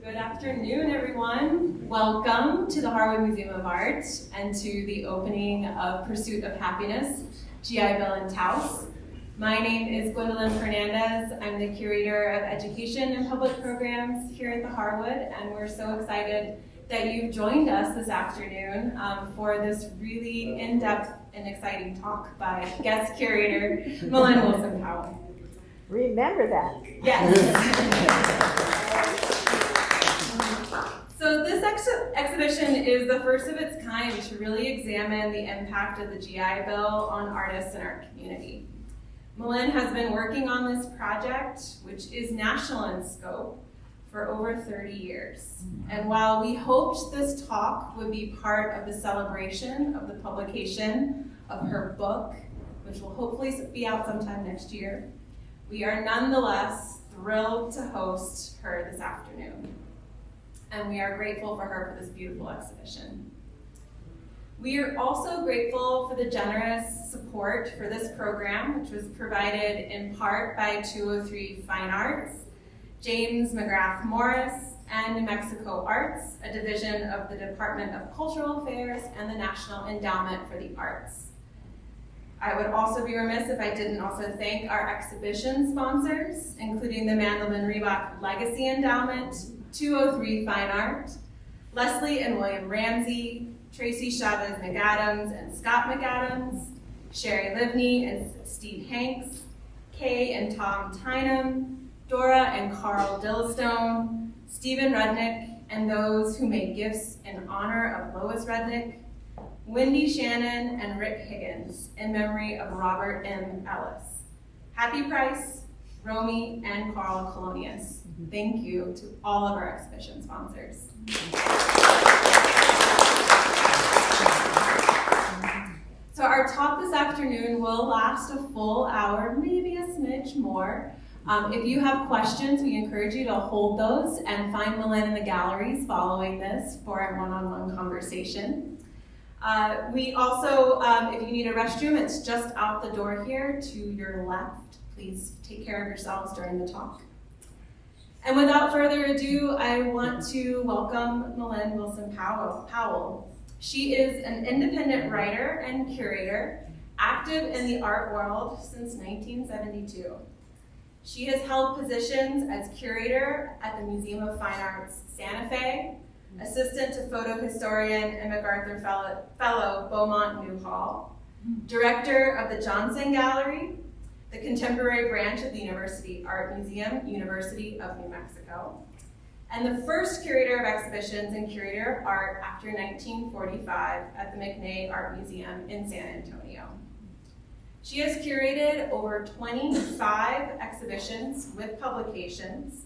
Good afternoon, everyone. Welcome to the Harwood Museum of Art and to the opening of Pursuit of Happiness, GI Bill in Taos. My name is Gwendolyn Fernandez. I'm the Curator of Education and Public Programs here at the Harwood, and we're so excited that you've joined us this afternoon for this really in-depth and exciting talk by guest curator MaLin Wilson-Powell. Remember that. Yes. So this exhibition is the first of its kind to really examine the impact of the GI Bill on artists in our community. MaLin has been working on this project, which is national in scope, for over 30 years. And while we hoped this talk would be part of the celebration of the publication of her book, which will hopefully be out sometime next year, we are nonetheless thrilled to host her this afternoon. And we are grateful for her for this beautiful exhibition. We are also grateful for the generous support for this program, which was provided in part by 203 Fine Arts, James McGrath Morris, and New Mexico Arts, a division of the Department of Cultural Affairs and the National Endowment for the Arts. I would also be remiss if I didn't also thank our exhibition sponsors, including the Mandolin Reebok Legacy Endowment, 203 Fine Art, Leslie and William Ramsey, Tracy Chavez McAdams and Scott McAdams, Sherry Livney and Steve Hanks, Kay and Tom Tynum, Dora and Carl Dillstone, Stephen Rudnick, and those who made gifts in honor of Lois Rudnick, Wendy Shannon and Rick Higgins, in memory of Robert M. Ellis. Happy Price, Romy, and Carl Colonius. Thank you to all of our exhibition sponsors. So our talk this afternoon will last a full hour, maybe a smidge more. If you have questions, we encourage you to hold those and find MaLin in the galleries following this for a one-on-one conversation. We also, if you need a restroom, it's just out the door here to your left. Please take care of yourselves during the talk. And without further ado, I want to welcome MaLin Wilson-Powell. She is an independent writer and curator, active in the art world since 1972. She has held positions as curator at the Museum of Fine Arts Santa Fe, assistant to photo historian and MacArthur Fellow Beaumont Newhall, director of the Johnson Gallery, the contemporary branch of the University Art Museum, University of New Mexico, and the first curator of exhibitions and curator of art after 1945 at the McNay Art Museum in San Antonio. She has curated over 25 exhibitions with publications,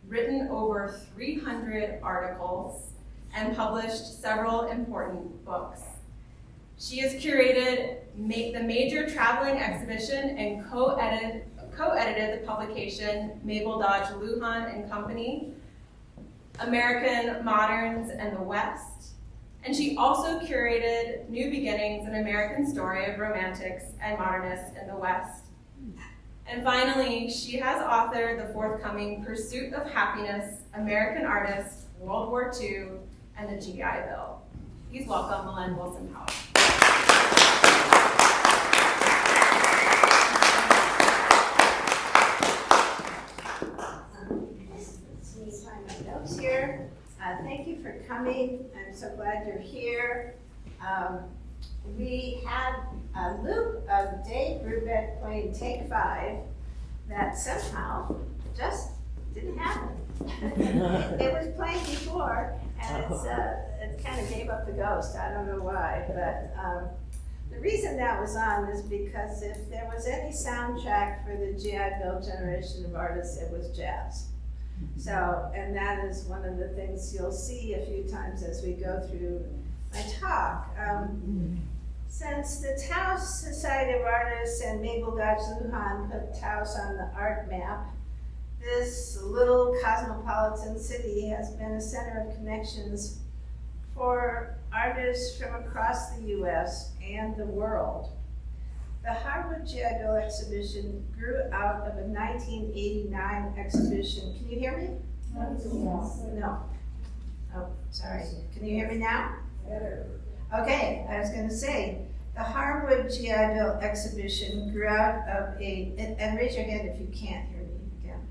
written over 300 articles, and published several important books. She has curated the major traveling exhibition and co-edited the publication Mabel Dodge Lujan and Company, American Moderns and the West. And she also curated New Beginnings, an American story of romantics and modernists in the West. And finally, she has authored the forthcoming Pursuit of Happiness, American Artists, World War II, and the GI Bill. Please welcome MaLin Wilson-Powell. Here. Thank you for coming. I'm so glad you're here. We had a loop of Dave Brubeck playing Take 5 that somehow just didn't happen. It was playing before, and it kind of gave up the ghost. I don't know why, but the reason that was on is because if there was any soundtrack for the GI Bill generation of artists, it was jazz. So, and that is one of the things you'll see a few times as we go through my talk. Since the Taos Society of Artists and Mabel Dodge Lujan put Taos on the art map, this little cosmopolitan city has been a center of connections for artists from across the U.S. and the world. The Harwood GI Bill exhibition grew out of a 1989 exhibition. Can you hear me? No. Oh, sorry. Can you hear me now? Better. Okay, I was going to say, the Harwood GI Bill exhibition grew out of and raise your hand if you can't hear me again,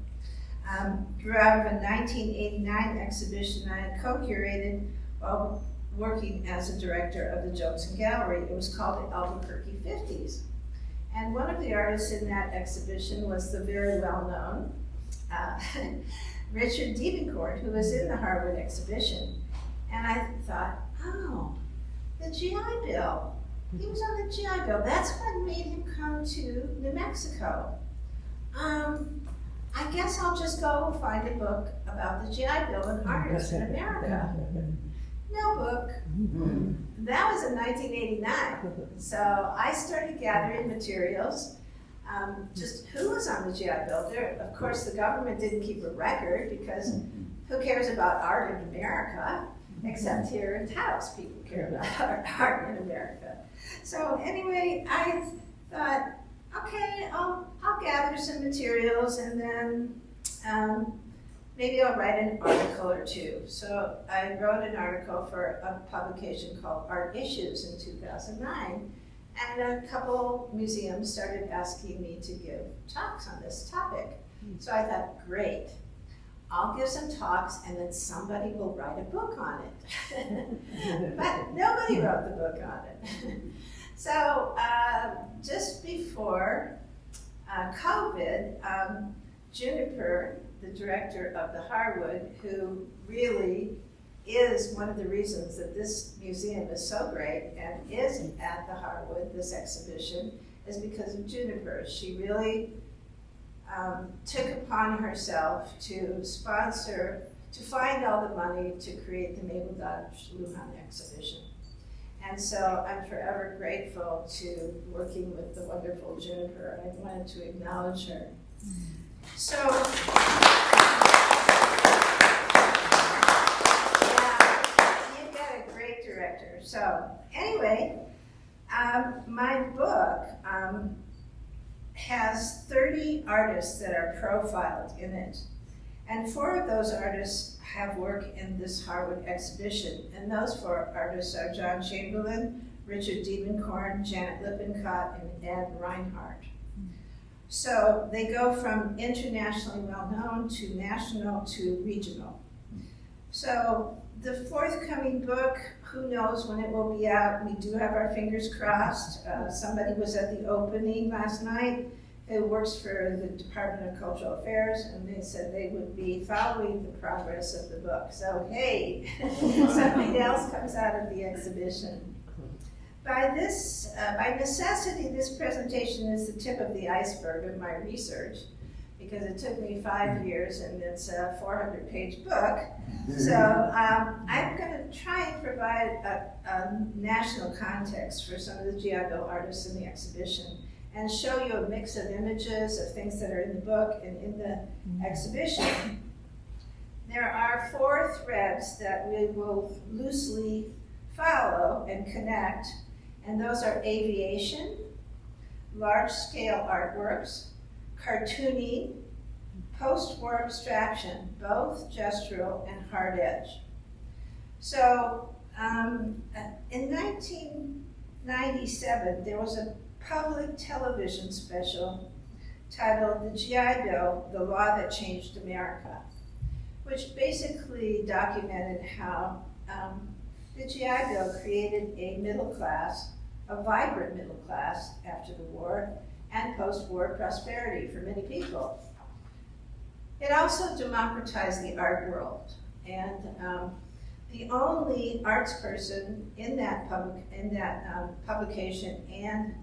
grew out of a 1989 exhibition I had co-curated while working as a director of the Johnson Gallery. It was called the Albuquerque 50s. And one of the artists in that exhibition was the very well-known Richard Diebencourt, who was in the Harwood exhibition. And I thought, oh, the GI Bill. He was on the GI Bill. That's what made him come to New Mexico. I guess I'll just go find a book about the GI Bill and artists in America. No book. That was in 1989. So I started gathering materials. Just who was on the GI Bill. There, of course, the government didn't keep a record because who cares about art in America? Except here in Taos, people care about art in America. So anyway, I thought, okay, I'll gather some materials and then maybe I'll write an article or two. So I wrote an article for a publication called Art Issues in 2009, and a couple museums started asking me to give talks on this topic. So I thought, great. I'll give some talks and then somebody will write a book on it. But nobody wrote the book on it. So just before COVID, Juniper, the director of the Harwood, who really is one of the reasons that this museum is so great and is at the Harwood, this exhibition, is because of Juniper. She really took upon herself to sponsor, to find all the money to create the Mabel Dodge Lujan exhibition. And so I'm forever grateful to working with the wonderful Juniper. I wanted to acknowledge her. So, yeah, you've got a great director. So anyway, my book, has 30 artists that are profiled in it. And 4 of those artists have work in this Harwood exhibition. And those 4 artists are John Chamberlain, Richard Diebencourt, Janet Lippincott, and Ed Reinhardt. So they go from internationally well-known to national to regional. So the forthcoming book, who knows when it will be out? We do have our fingers crossed. Somebody was at the opening last night who works for the Department of Cultural Affairs, and they said they would be following the progress of the book. So hey, something else comes out of the exhibition. By necessity, this presentation is the tip of the iceberg of my research, because it took me 5 years and it's a 400-page book. So I'm going to try and provide a national context for some of the GI Bill artists in the exhibition and show you a mix of images of things that are in the book and in the exhibition. There are 4 threads that we will loosely follow and connect, and those are aviation, large-scale artworks, cartooning, post-war abstraction, both gestural and hard edge. So in 1997, there was a public television special titled The GI Bill, The Law That Changed America, which basically documented how the GI Bill created a middle class, a vibrant middle class after the war, and post-war prosperity for many people. It also democratized the art world, and the only arts person in that publication and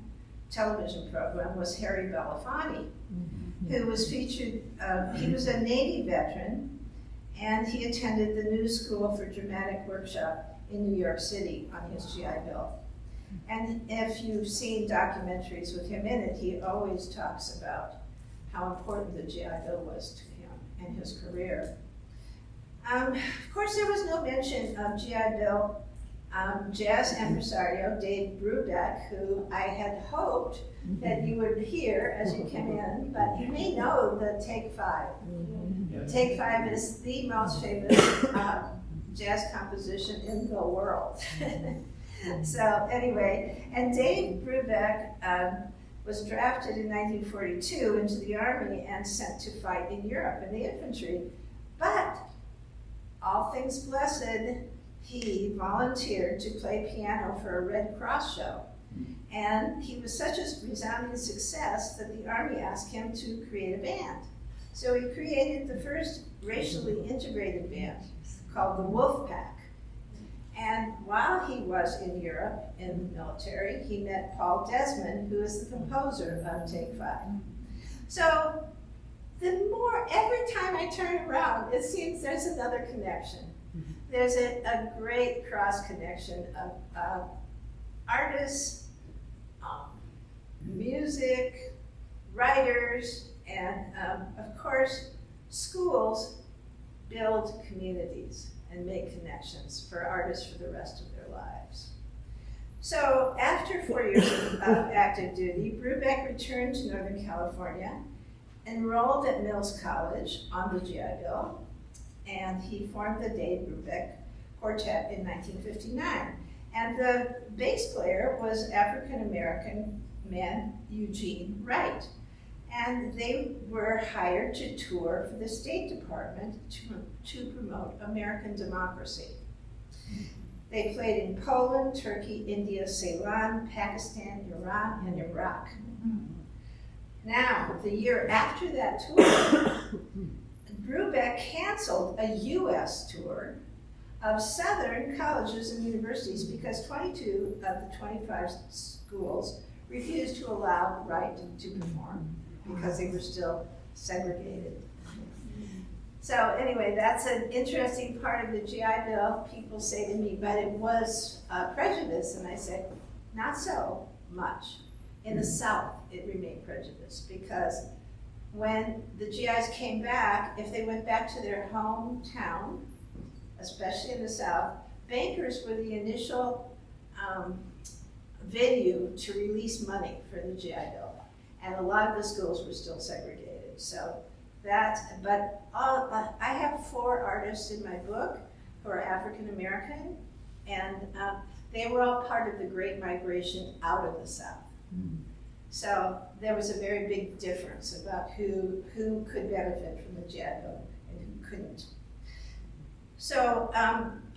television program was Harry Belafonte, who was featured. He was a Navy veteran, and he attended the New School for Dramatic Workshop in New York City on his GI Bill. And if you've seen documentaries with him in it, he always talks about how important the GI Bill was to him and his career. Of course, there was no mention of GI Bill jazz impresario Dave Brubeck, who I had hoped that you would hear as you came in, but you may know the Take Five. Take Five is the most famous jazz composition in the world. So anyway, and Dave Brubeck was drafted in 1942 into the Army and sent to fight in Europe in the infantry. But, all things blessed, he volunteered to play piano for a Red Cross show. And he was such a resounding success that the Army asked him to create a band. So he created the first racially integrated band called the Wolf Pack. And while he was in Europe in the military, he met Paul Desmond, who is the composer of Take Five. So every time I turn around, it seems there's another connection. There's a great cross connection of artists, music, writers, and of course, schools build communities and make connections for artists for the rest of their lives. So after 4 years of active duty, Brubeck returned to Northern California, enrolled at Mills College on the GI Bill, and he formed the Dave Brubeck Quartet in 1959. And the bass player was African-American man Eugene Wright. And they were hired to tour for the State Department to promote American democracy. They played in Poland, Turkey, India, Ceylon, Pakistan, Iran, and Iraq. Now, the year after that tour, Brubeck canceled a US tour of Southern colleges and universities because 22 of the 25 schools refused to allow Wright to perform because they were still segregated. So anyway, that's an interesting part of the GI Bill. People say to me, but it was prejudice, and I said, not so much. In the South, it remained prejudice because when the GIs came back, if they went back to their hometown, especially in the South, bankers were the initial venue to release money for the GI Bill. And a lot of the schools were still segregated. So that, but I have 4 artists in my book who are African American, and they were all part of the Great Migration out of the South. So there was a very big difference about who could benefit from the GI Bill and who couldn't. So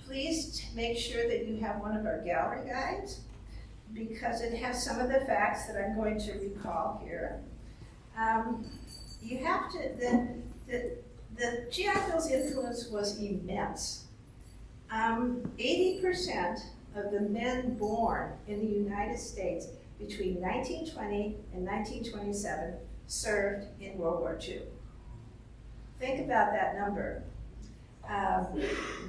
please make sure that you have one of our gallery guides, because it has some of the facts that I'm going to recall here. You have to, the GI Bill's influence was immense. 80% of the men born in the United States between 1920 and 1927 served in World War II. Think about that number.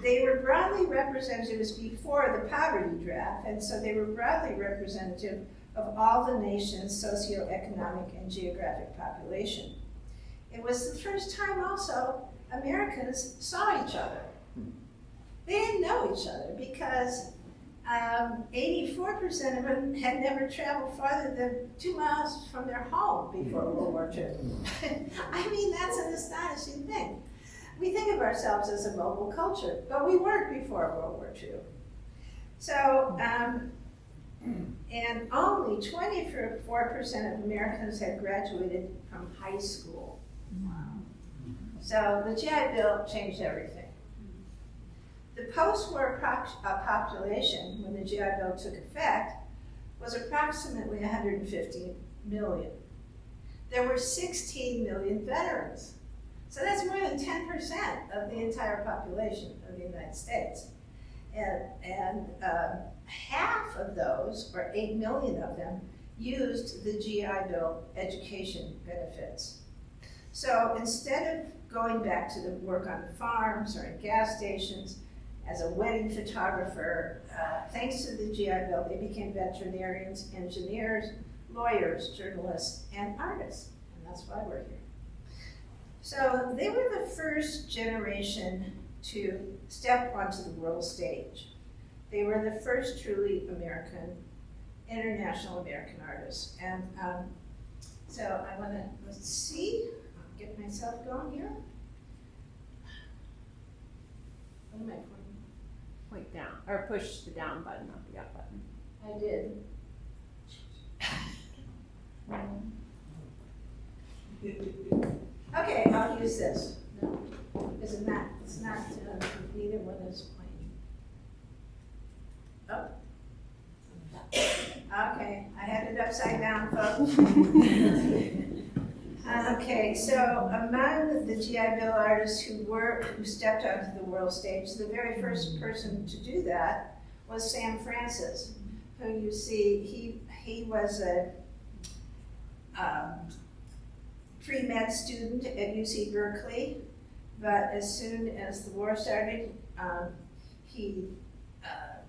They were broadly representative, it was before the poverty draft, and so they were broadly representative of all the nation's socioeconomic and geographic population. It was the first time also Americans saw each other. They didn't know each other because 84% of them had never traveled farther than 2 miles from their home before World War II. I mean, that's an astonishing thing. We think of ourselves as a mobile culture, but we weren't before World War II. So, and only 24% of Americans had graduated from high school. Wow. So the GI Bill changed everything. The post-war population, when the GI Bill took effect, was approximately 150 million. There were 16 million veterans. So that's more than 10% of the entire population of the United States. And half of those, or 8 million of them, used the GI Bill education benefits. So instead of going back to the work on farms or in gas stations as a wedding photographer, thanks to the GI Bill, they became veterinarians, engineers, lawyers, journalists, and artists. And that's why we're here. So they were the first generation to step onto the world stage. They were the first truly international American artists. And so I want to, let's see, I'll get myself going here. What am I pointing? Point down, or push the down button, not the up button. I did. Okay, I'll use this. No, it's not, neither one is plain. Oh. Okay, I had it upside down, folks. Okay, so among the GI Bill artists who stepped onto the world stage, the very first person to do that was Sam Francis, who you see, he was a pre-med student at UC Berkeley, but as soon as the war started, he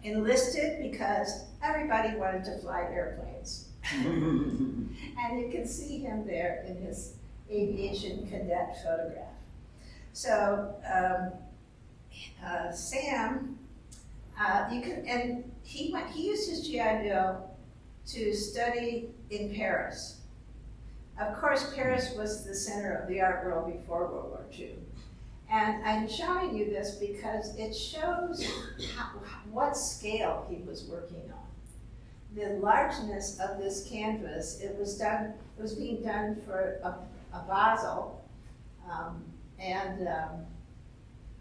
enlisted because everybody wanted to fly airplanes. And you can see him there in his aviation cadet photograph. So Sam, he used his GI Bill to study in Paris. Of course, Paris was the center of the art world before World War II. And I'm showing you this because it shows what scale he was working on. The largeness of this canvas, it was being done for a Basel,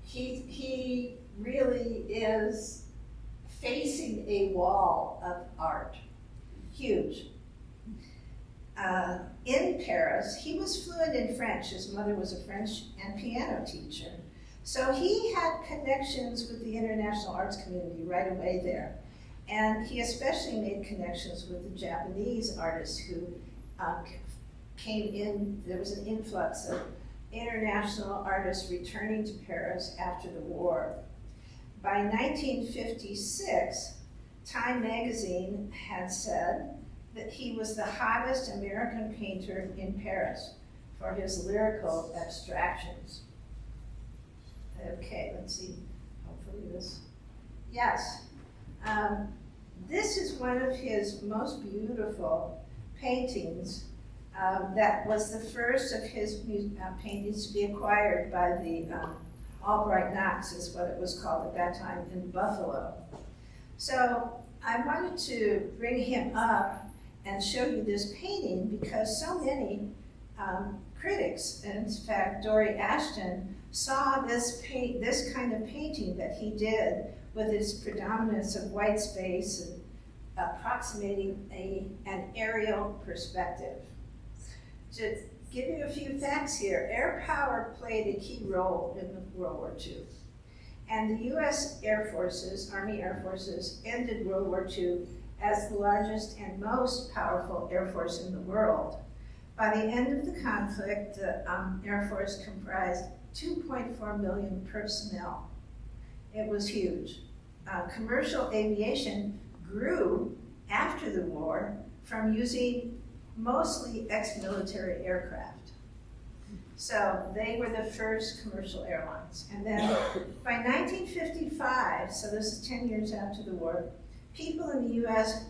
he really is facing a wall of art, huge. In Paris, he was fluent in French. His mother was a French and piano teacher. So he had connections with the international arts community right away there. And he especially made connections with the Japanese artists who came in. There was an influx of international artists returning to Paris after the war. By 1956, Time magazine had said that he was the hottest American painter in Paris for his lyrical abstractions. Okay, let's see, hopefully this, yes. This is one of his most beautiful paintings that was the first of his paintings to be acquired by the Albright Knox, is what it was called at that time, in Buffalo. So I wanted to bring him up and show you this painting because so many critics, and in fact Dory Ashton, saw this kind of painting that he did with its predominance of white space and approximating an aerial perspective. To give you a few facts here, air power played a key role in World War II. And the US Air Forces, Army Air Forces, ended World War II as the largest and most powerful Air Force in the world. By the end of the conflict, the Air Force comprised 2.4 million personnel. It was huge. Commercial aviation grew after the war from using mostly ex-military aircraft. So they were the first commercial airlines. And then by 1955, so this is 10 years after the war, people in the US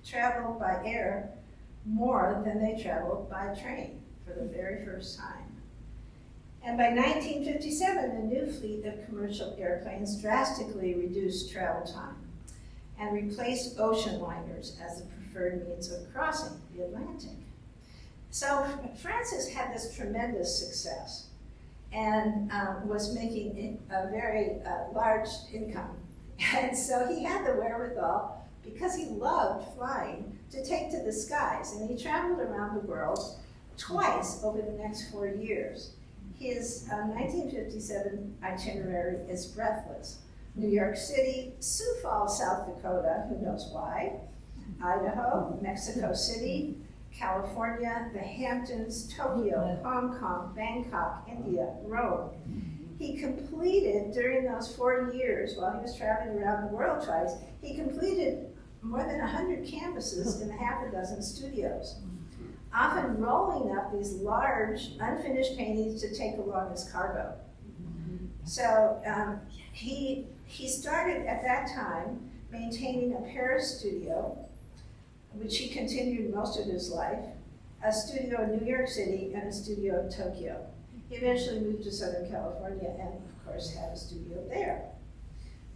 traveled by air more than they traveled by train for the very first time. And by 1957, a new fleet of commercial airplanes drastically reduced travel time and replaced ocean liners as the preferred means of crossing the Atlantic. So Francis had this tremendous success and was making a very large income. And so he had the wherewithal, because he loved flying, to take to the skies. And he traveled around the world twice over the next 4 years. His 1957 itinerary is breathless. New York City, Sioux Falls, South Dakota, who knows why, Idaho, Mexico City, California, the Hamptons, Tokyo, Hong Kong, Bangkok, India, Rome. He completed, during those 4 years, while he was traveling around the world twice, he completed more than 100 canvases in half a dozen studios, often rolling up these large, unfinished paintings to take along as cargo. So he started at that time maintaining a Paris studio, which he continued most of his life, a studio in New York City, and a studio in Tokyo. He eventually moved to Southern California and, of course, had a studio there.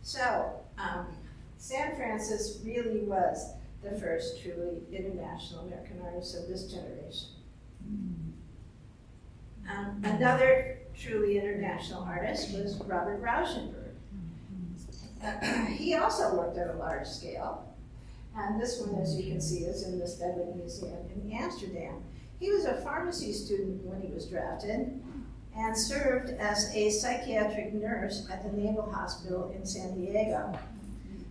So, San Francisco really was the first truly international American artist of this generation. Another truly international artist was Robert Rauschenberg. He also worked at a large scale. And this one, as you can see, is in the MaLin Museum in Amsterdam. He was a pharmacy student when he was drafted and served as a psychiatric nurse at the Naval Hospital in San Diego.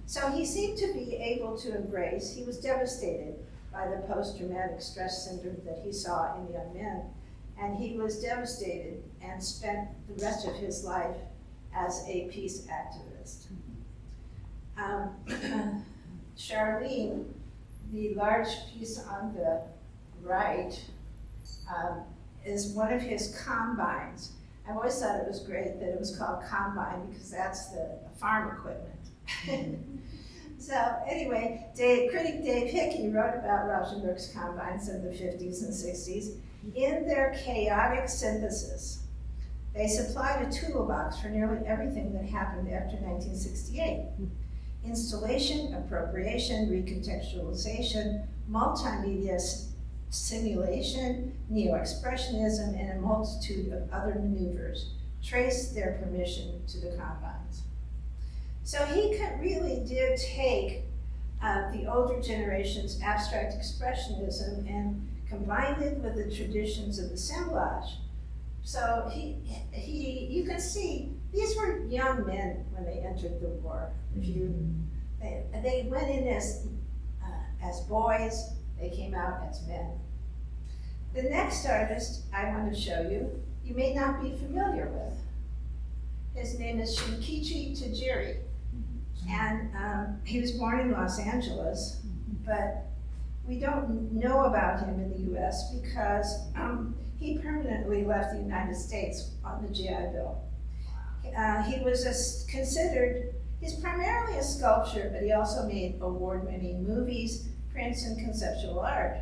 So he seemed to be able to embrace, he was devastated by the post-traumatic stress syndrome that he saw in young men. And he was devastated and spent the rest of his life as a peace activist. Charlene, the large piece on the right, is one of his combines. I always thought it was great that it was called combine because that's the farm equipment. So anyway, critic Dave Hickey wrote about Rauschenberg's combines in the 50s and 60s. In their chaotic synthesis, they supplied a toolbox for nearly everything that happened after 1968. Installation, appropriation, recontextualization, multimedia simulation, neo-expressionism, and a multitude of other maneuvers trace their permission to the combines. So he really did take the older generation's abstract expressionism and combined it with the traditions of assemblage. So you can see, these were young men when they entered the war. They went in as boys, they came out as men. The next artist I want to show you, you may not be familiar with. His name is Shinkichi Tajiri. And he was born in Los Angeles, but we don't know about him in the US because he permanently left the United States on the GI Bill. He was considered, he's primarily a sculptor, but he also made award-winning movies, prints, and conceptual art.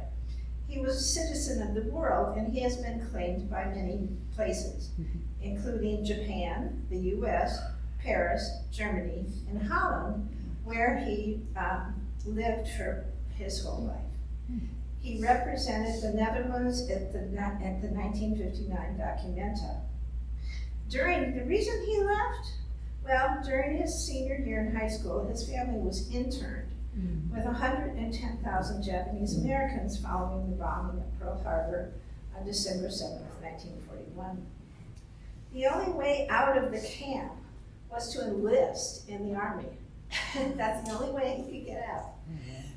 He was a citizen of the world, and he has been claimed by many places, including Japan, the US, Paris, Germany, and Holland, where he lived for his whole life. He represented the Netherlands at the 1959 Documenta. The reason he left, well, during his senior year in high school, his family was interned with 110,000 Japanese Americans following the bombing of Pearl Harbor on December 7th, 1941. The only way out of the camp was to enlist in the army. That's the only way he could get out.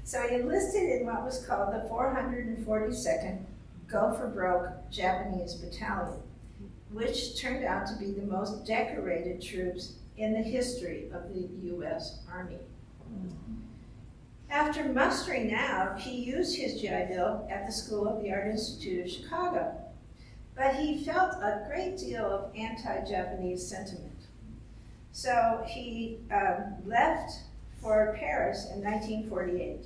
So he enlisted in what was called the 442nd Go for Broke Japanese Battalion, which turned out to be the most decorated troops in the history of the US Army. After mustering out, he used his GI Bill at the School of the Art Institute of Chicago, but he felt a great deal of anti-Japanese sentiment. So he left for Paris in 1948.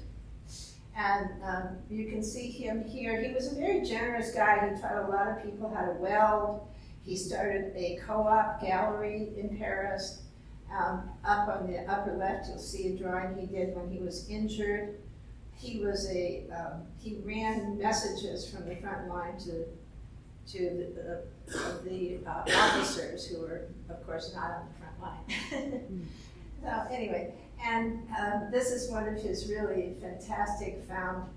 And you can see him here. He was a very generous guy. He taught a lot of people how to weld. He started a co-op gallery in Paris. Up on the upper left, you'll see a drawing he did when he was injured. He ran messages from the front line to the officers who were, of course, not on the front line. So anyway, and this is one of his really fantastic found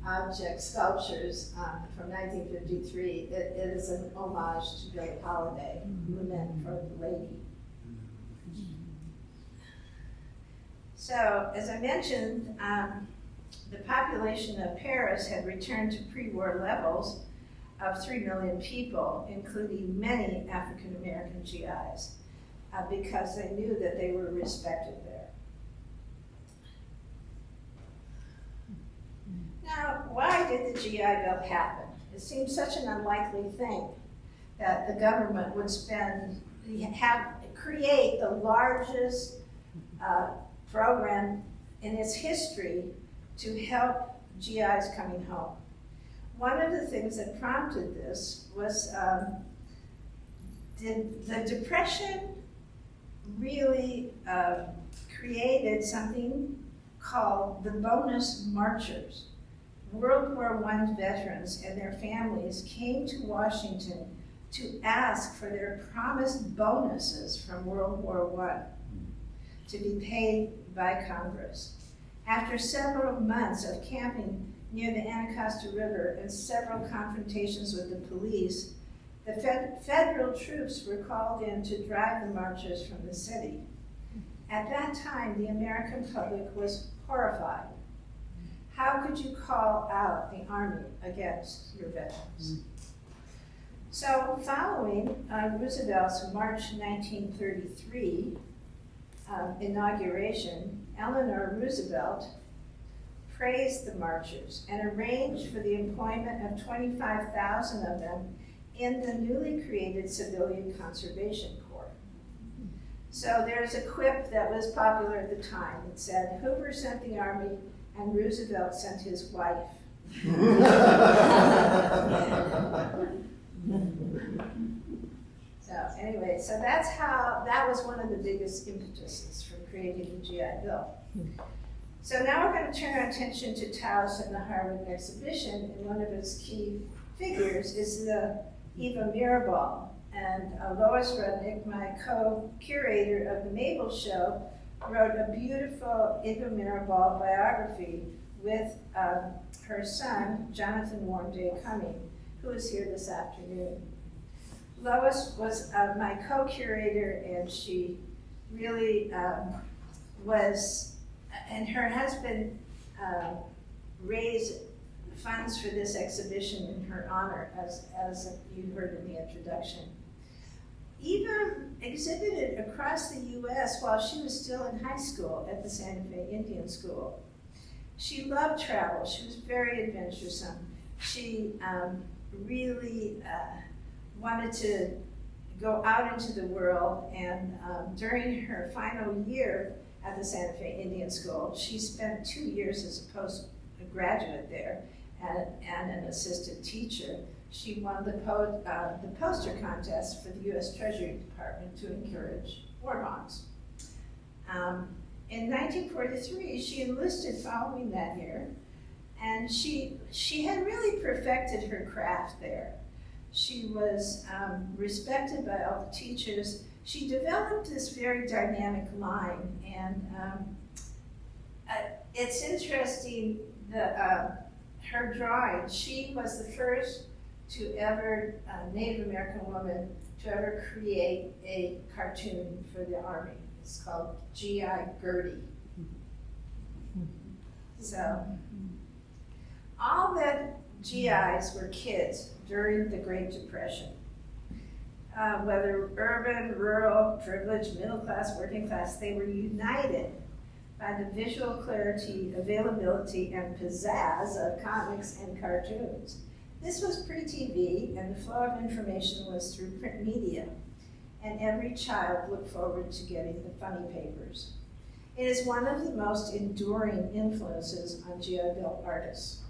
object sculptures from 1953. It is an homage to Billie Holiday, Lament for the Lady. So, as I mentioned, the population of Paris had returned to pre-war levels of 3 million people, including many African American GIs, because they knew that they were respected there. Now, why did the GI Bill happen? It seems such an unlikely thing that the government would create the largest program in its history to help GIs coming home. One of the things that prompted this was the Depression really created something called the bonus marchers. World War I veterans and their families came to Washington to ask for their promised bonuses from World War I to be paid by Congress. After several months of camping near the Anacostia River and several confrontations with the police, the federal troops were called in to drive the marchers from the city. At that time, the American public was horrified. How could you call out the Army against your veterans? So following Roosevelt's March 1933 inauguration, Eleanor Roosevelt praised the marchers and arranged for the employment of 25,000 of them in the newly created Civilian Conservation Corps. So there's a quip that was popular at the time that said, Hoover sent the Army and Roosevelt sent his wife. So anyway, so that was one of the biggest impetuses for creating the GI Bill. So now we're going to turn our attention to Taos and the Harwood exhibition, and one of its key figures is the Eva Mirabal. And Lois Rudnick, my co-curator of the Mabel Show, wrote a beautiful Eva Mirabal biography with her son, Jonathan Warmday Cumming, who is here this afternoon. Lois was my co-curator, and she really was, and her husband raised funds for this exhibition in her honor, as you heard in the introduction. Eva exhibited across the U.S. while she was still in high school at the Santa Fe Indian School. She loved travel. She was very adventuresome. She really wanted to go out into the world, and during her final year at the Santa Fe Indian School, she spent 2 years as a postgraduate there and an assistant teacher. She won the poster contest for the U.S. Treasury Department to encourage war bonds. In 1943, she enlisted following that year, and she had really perfected her craft there. She was respected by all the teachers. She developed this very dynamic line, and it's interesting that her drawing, she was the first to ever, Native American woman, to ever create a cartoon for the Army. It's called G.I. Gertie. So, all the GIs were kids during the Great Depression. Whether urban, rural, privileged, middle class, working class, they were united by the visual clarity, availability, and pizzazz of comics and cartoons. This was pre-TV, and the flow of information was through print media, and every child looked forward to getting the funny papers. It is one of the most enduring influences on GI Bill artists.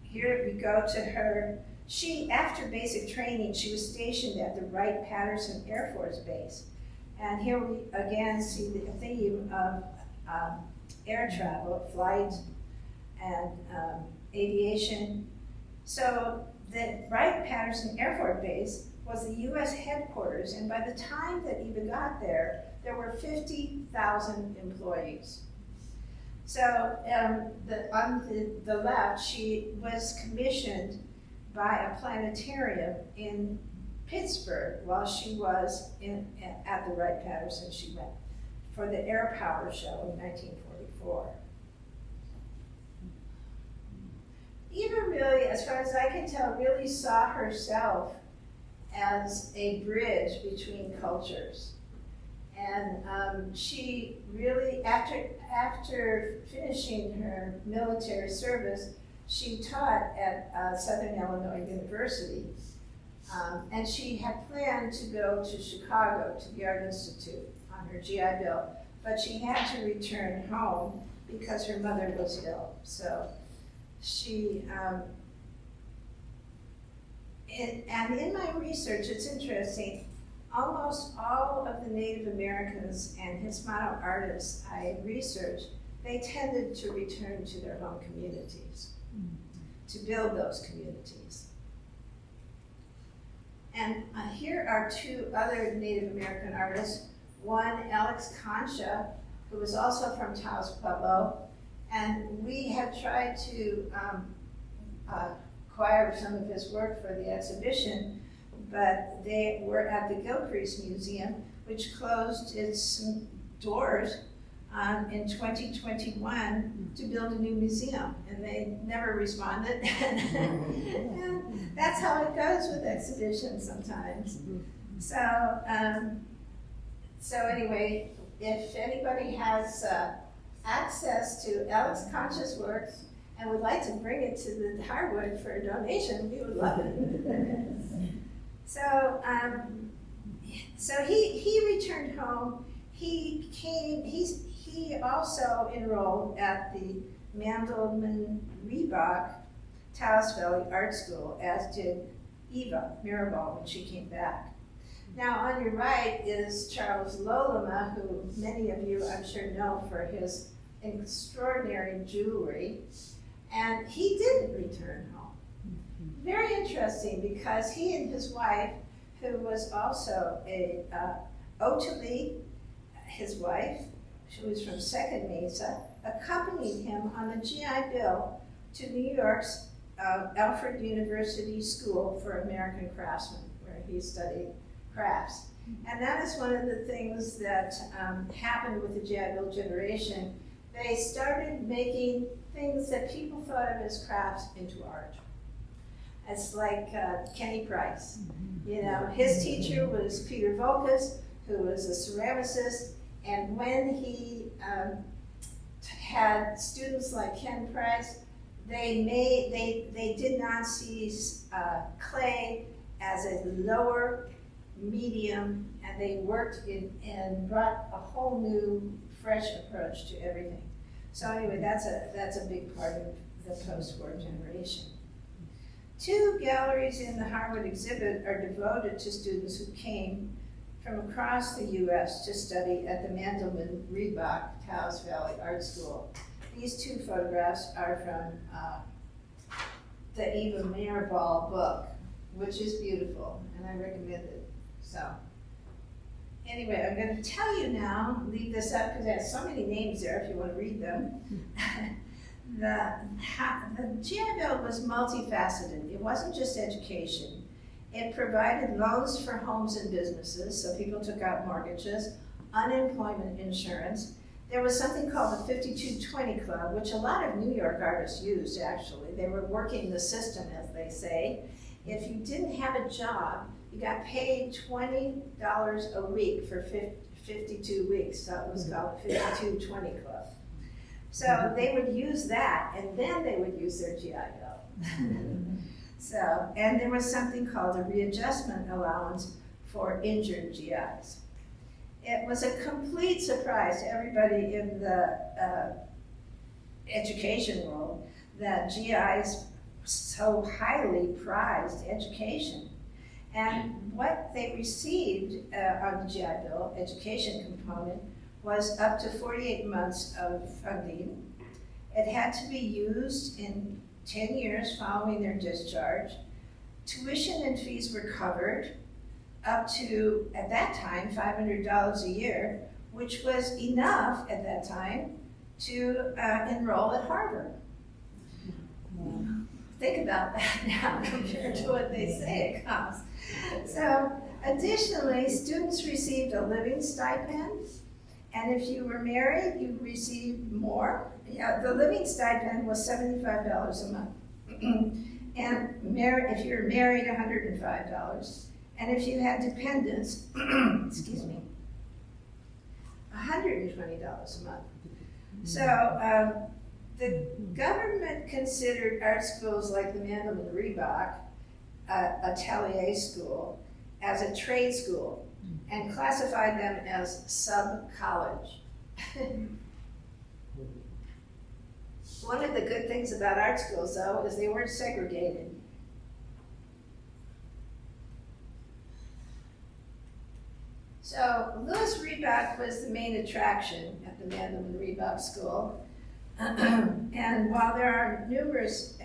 Here we go to her. After basic training, she was stationed at the Wright-Patterson Air Force Base. And here we again see the theme of air travel, flight, and aviation. So the Wright-Patterson Air Force Base was the U.S. headquarters, and by the time that Eva got there, there were 50,000 employees. So on the left, she was commissioned by a planetarium in Pittsburgh while she was at the Wright-Patterson. She went for the Air Power Show in 1944. Eva really, as far as I can tell, really saw herself as a bridge between cultures. And she really, after finishing her military service, she taught at Southern Illinois University. And she had planned to go to Chicago to the Art Institute on on her GI Bill, but she had to return home because her mother was ill. So she, and in my research, it's interesting, almost all of the Native Americans and Hispano artists I researched, they tended to return to their home communities, to build those communities. And here are two other Native American artists. One, Alex Concha, who was also from Taos, Pueblo, and we had tried to acquire some of his work for the exhibition, but they were at the Gilcrease Museum, which closed its doors in 2021 to build a new museum, and they never responded. And that's how it goes with exhibitions sometimes. So anyway, if anybody has access to Alex Concha's work and would like to bring it to the Harwood for a donation, we would love it. So he returned home. He also enrolled at the MaLin Taos Valley Art School, as did Eva Mirabal when she came back. Now on your right is Charles Lolema, who many of you I'm sure know for his extraordinary jewelry, and he didn't return home. Very interesting, because he and his wife, who was also a Ottilie, his wife, she was from Second Mesa, accompanied him on the GI Bill to New York's Alfred University School for American Craftsmen, where he studied crafts. And that is one of the things that happened with the GI Bill generation. They started making things that people thought of as crafts into art. It's like Kenny Price. You know, his teacher was Peter Volkas, who was a ceramicist, and when he had students like Ken Price, they did not see clay as a lower medium, and they worked and brought a whole new, fresh approach to everything. So anyway, that's a big part of the post-war generation. Two galleries in the Harwood exhibit are devoted to students who came from across the U.S. to study at the MaLin Taos Valley Art School. These two photographs are from the Eva Mirabal book, which is beautiful, and I recommend it. So, anyway, I'm going to tell you now, leave this up because I have so many names there if you want to read them. The GI Bill was multifaceted. It wasn't just education. It provided loans for homes and businesses, so people took out mortgages, unemployment insurance. There was something called the 5220 Club, which a lot of New York artists used, actually. They were working the system, as they say. If you didn't have a job, you got paid $20 a week for 52 weeks, so it was called the 5220 Club. So they would use that, and then they would use their GI Bill. So, and there was something called a readjustment allowance for injured GIs. It was a complete surprise to everybody in the education world that GIs so highly prized education. And what they received on the GI Bill education component was up to 48 months of funding. It had to be used in 10 years following their discharge. Tuition and fees were covered up to, at that time, $500 a year, which was enough at that time to enroll at Harvard. Think about that now compared to what they say it costs. So, additionally, students received a living stipend, and if you were married, you received more. The living stipend was $75 a month. And if you were married, $105. And if you had dependents, excuse me, $120 a month. So the government considered art schools like the MaLin Atelier School as a trade school. and classified them as sub-college. One of the good things about art schools, though, is they weren't segregated. So Louis Reebok was the main attraction at the MaLin Reebok School. And while there are numerous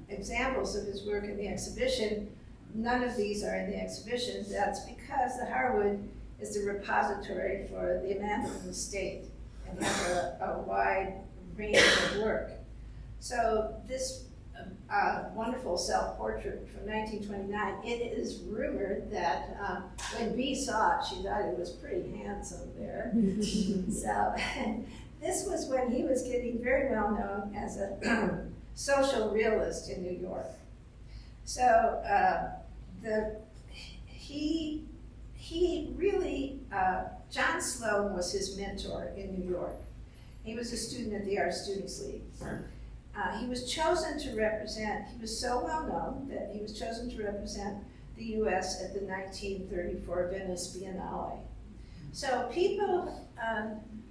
examples of his work in the exhibition, none of these are in the exhibition. That's because the Harwood is the repository for the Manhattan estate and has a wide range of work. So this wonderful self-portrait from 1929, it is rumored that when Bee saw it, she thought it was pretty handsome there. So this was when he was getting very well known as a social realist in New York. So he really, John Sloan was his mentor in New York. He was a student at the Art Students League. He was chosen to represent, he was so well known that he was chosen to represent the US at the 1934 Venice Biennale. So people,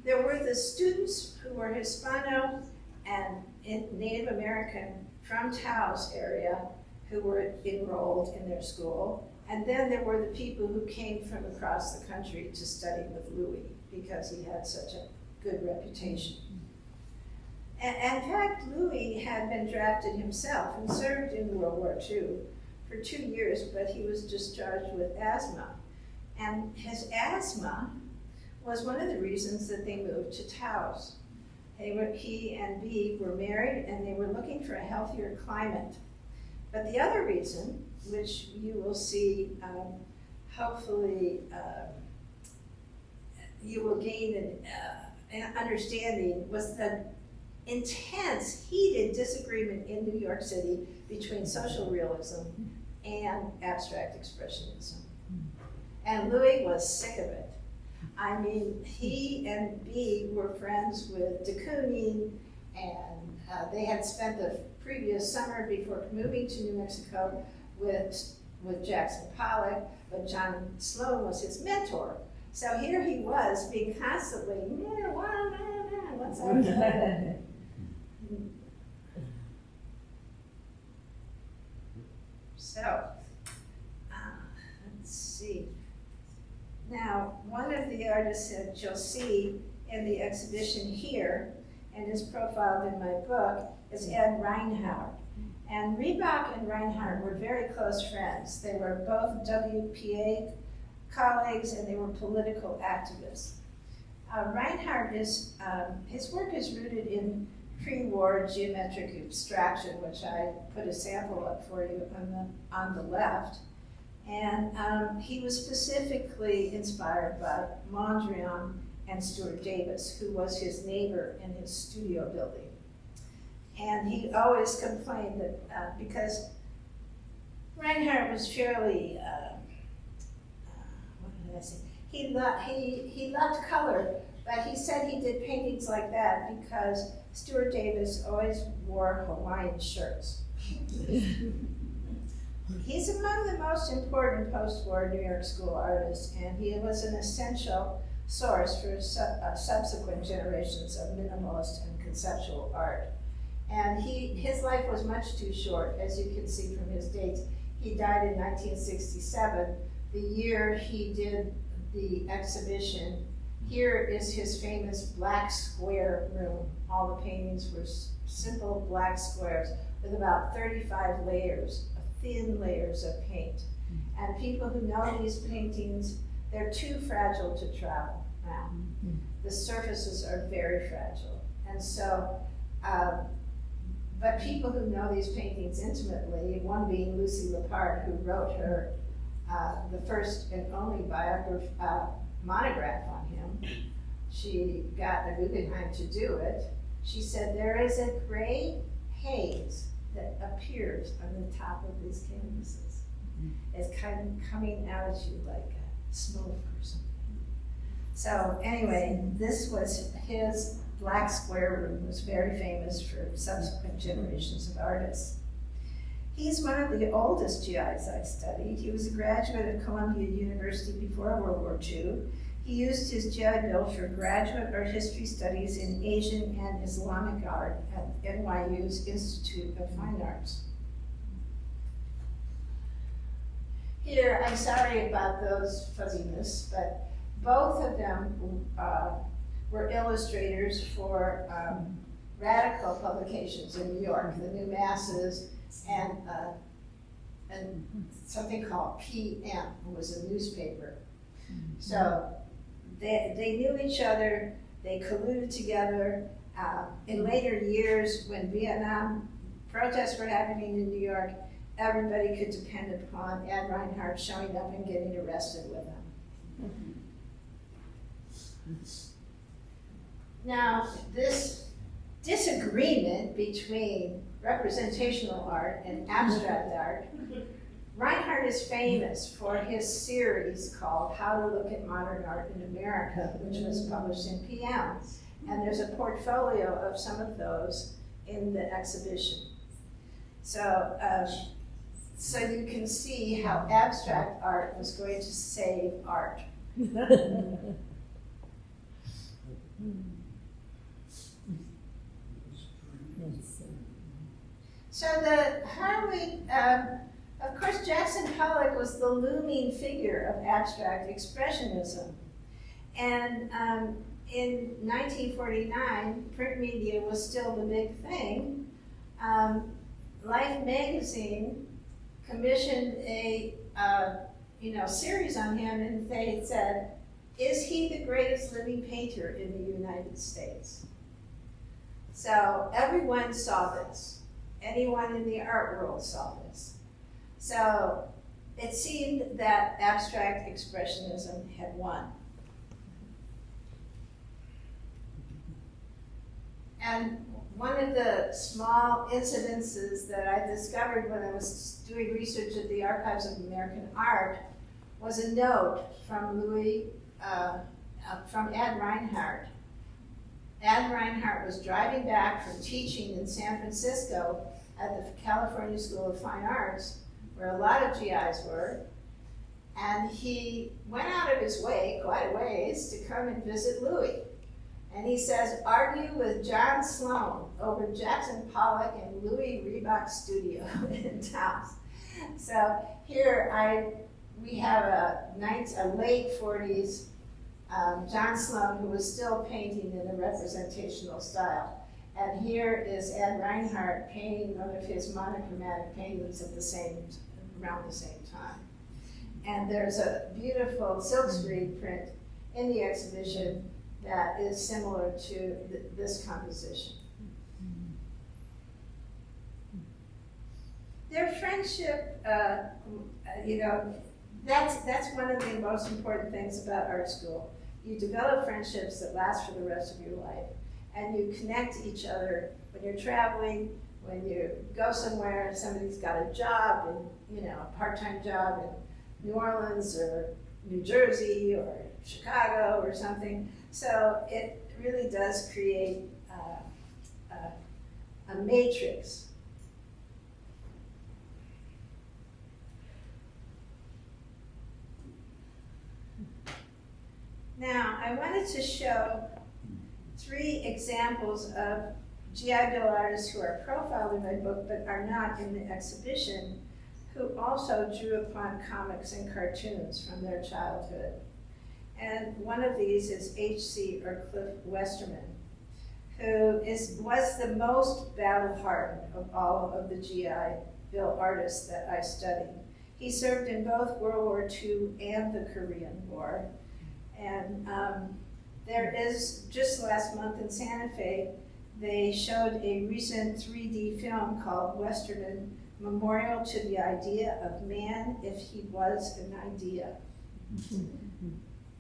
there were the students who were Hispano and Native American from Taos area who were enrolled in their school. And then there were the people who came from across the country to study with Louis because he had such a good reputation. And in fact, Louis had been drafted himself and served in World War II for 2 years, but he was discharged with asthma. And his asthma was one of the reasons that they moved to Taos. He and Bee were married and they were looking for a healthier climate. But the other reason, which you will see, hopefully you will gain an understanding, was the intense, heated disagreement in New York City between social realism and abstract expressionism. And Louis was sick of it. I mean, he and Bee were friends with de Kooning, and they had spent the previous summer before moving to New Mexico with Jackson Pollock, but John Sloan was his mentor. So here he was being constantly, what's up? So, let's see. Now, one of the artists that you'll see in the exhibition here, and is profiled in my book, is Ed Reinhardt. And Reebok and Reinhardt were very close friends. They were both WPA colleagues and they were political activists. Reinhardt is, his work is rooted in pre-war geometric abstraction, which I put a sample up for you on the left. And he was specifically inspired by Mondrian and Stuart Davis, who was his neighbor in his studio building. And he always complained that because Reinhardt was fairly, what did I say? He loved color, but he said he did paintings like that because Stuart Davis always wore Hawaiian shirts. He's among the most important post-war New York School artists, and he was an essential source for subsequent generations of minimalist and conceptual art. And his life was much too short, as you can see from his dates. He died in 1967, the year he did the exhibition. Here is his famous black square room. All the paintings were simple black squares with about 35 layers, thin layers of paint. And people who know these paintings, they're too fragile to travel now. The surfaces are very fragile. And so, but people who know these paintings intimately, one being Lucy Lepard, who wrote her the first and only monograph on him. She got a Guggenheim to do it. She said, there is a gray haze that appears on the top of these canvases. It's kind of coming out at you like a smoke or something. So anyway, this was his black square room, was very famous for subsequent generations of artists. He's one of the oldest GIs I studied. He was a graduate of Columbia University before World War II. He used his GI Bill for graduate art history studies in Asian and Islamic art at NYU's Institute of Fine Arts. Here, I'm sorry about those fuzziness, but both of them were illustrators for radical publications in New York, the New Masses, and something called PM, was a newspaper. So they knew each other, they colluded together. In later years, when Vietnam protests were happening in New York, everybody could depend upon Ed Reinhardt showing up and getting arrested with them. Now, this disagreement between representational art and abstract art, Reinhardt is famous for his series called How to Look at Modern Art in America, which was published in PM. And there's a portfolio of some of those in the exhibition. So you can see how abstract art was going to save art. So the Harwood, of course, Jackson Pollock was the looming figure of abstract expressionism. And in 1949, print media was still the big thing. Life magazine commissioned a series on him, and they said, "Is he the greatest living painter in the United States?" So everyone saw this. Anyone in the art world saw this. So it seemed that abstract expressionism had won. And one of the small incidences that I discovered when I was doing research at the Archives of American Art was a note from from Ed Reinhardt. Ed Reinhardt was driving back from teaching in San Francisco at the California School of Fine Arts, where a lot of GIs were, and he went out of his way, quite a ways, to come and visit Louis. And he says, argue with John Sloan over Jackson Pollock and Louis Reebok's studio in Taos. So here we have a late 40s John Sloan, who was still painting in a representational style. And here is Ed Reinhardt painting one of his monochromatic paintings around the same time. And there's a beautiful silkscreen print in the exhibition that is similar to this composition. Their friendship, that's one of the most important things about art school. You develop friendships that last for the rest of your life, and you connect to each other when you're traveling, when you go somewhere, somebody's got a job, a part-time job in New Orleans or New Jersey or Chicago or something. So it really does create a matrix. Now, I wanted to show 3 examples of GI Bill artists who are profiled in my book but are not in the exhibition, who also drew upon comics and cartoons from their childhood. And one of these is H.C. or Cliff Westerman, who was the most battle-hardened of all of the GI Bill artists that I studied. He served in both World War II and the Korean War. And there is, just last month in Santa Fe, they showed a recent 3D film called Westerman, Memorial to the Idea of Man If He Was an Idea.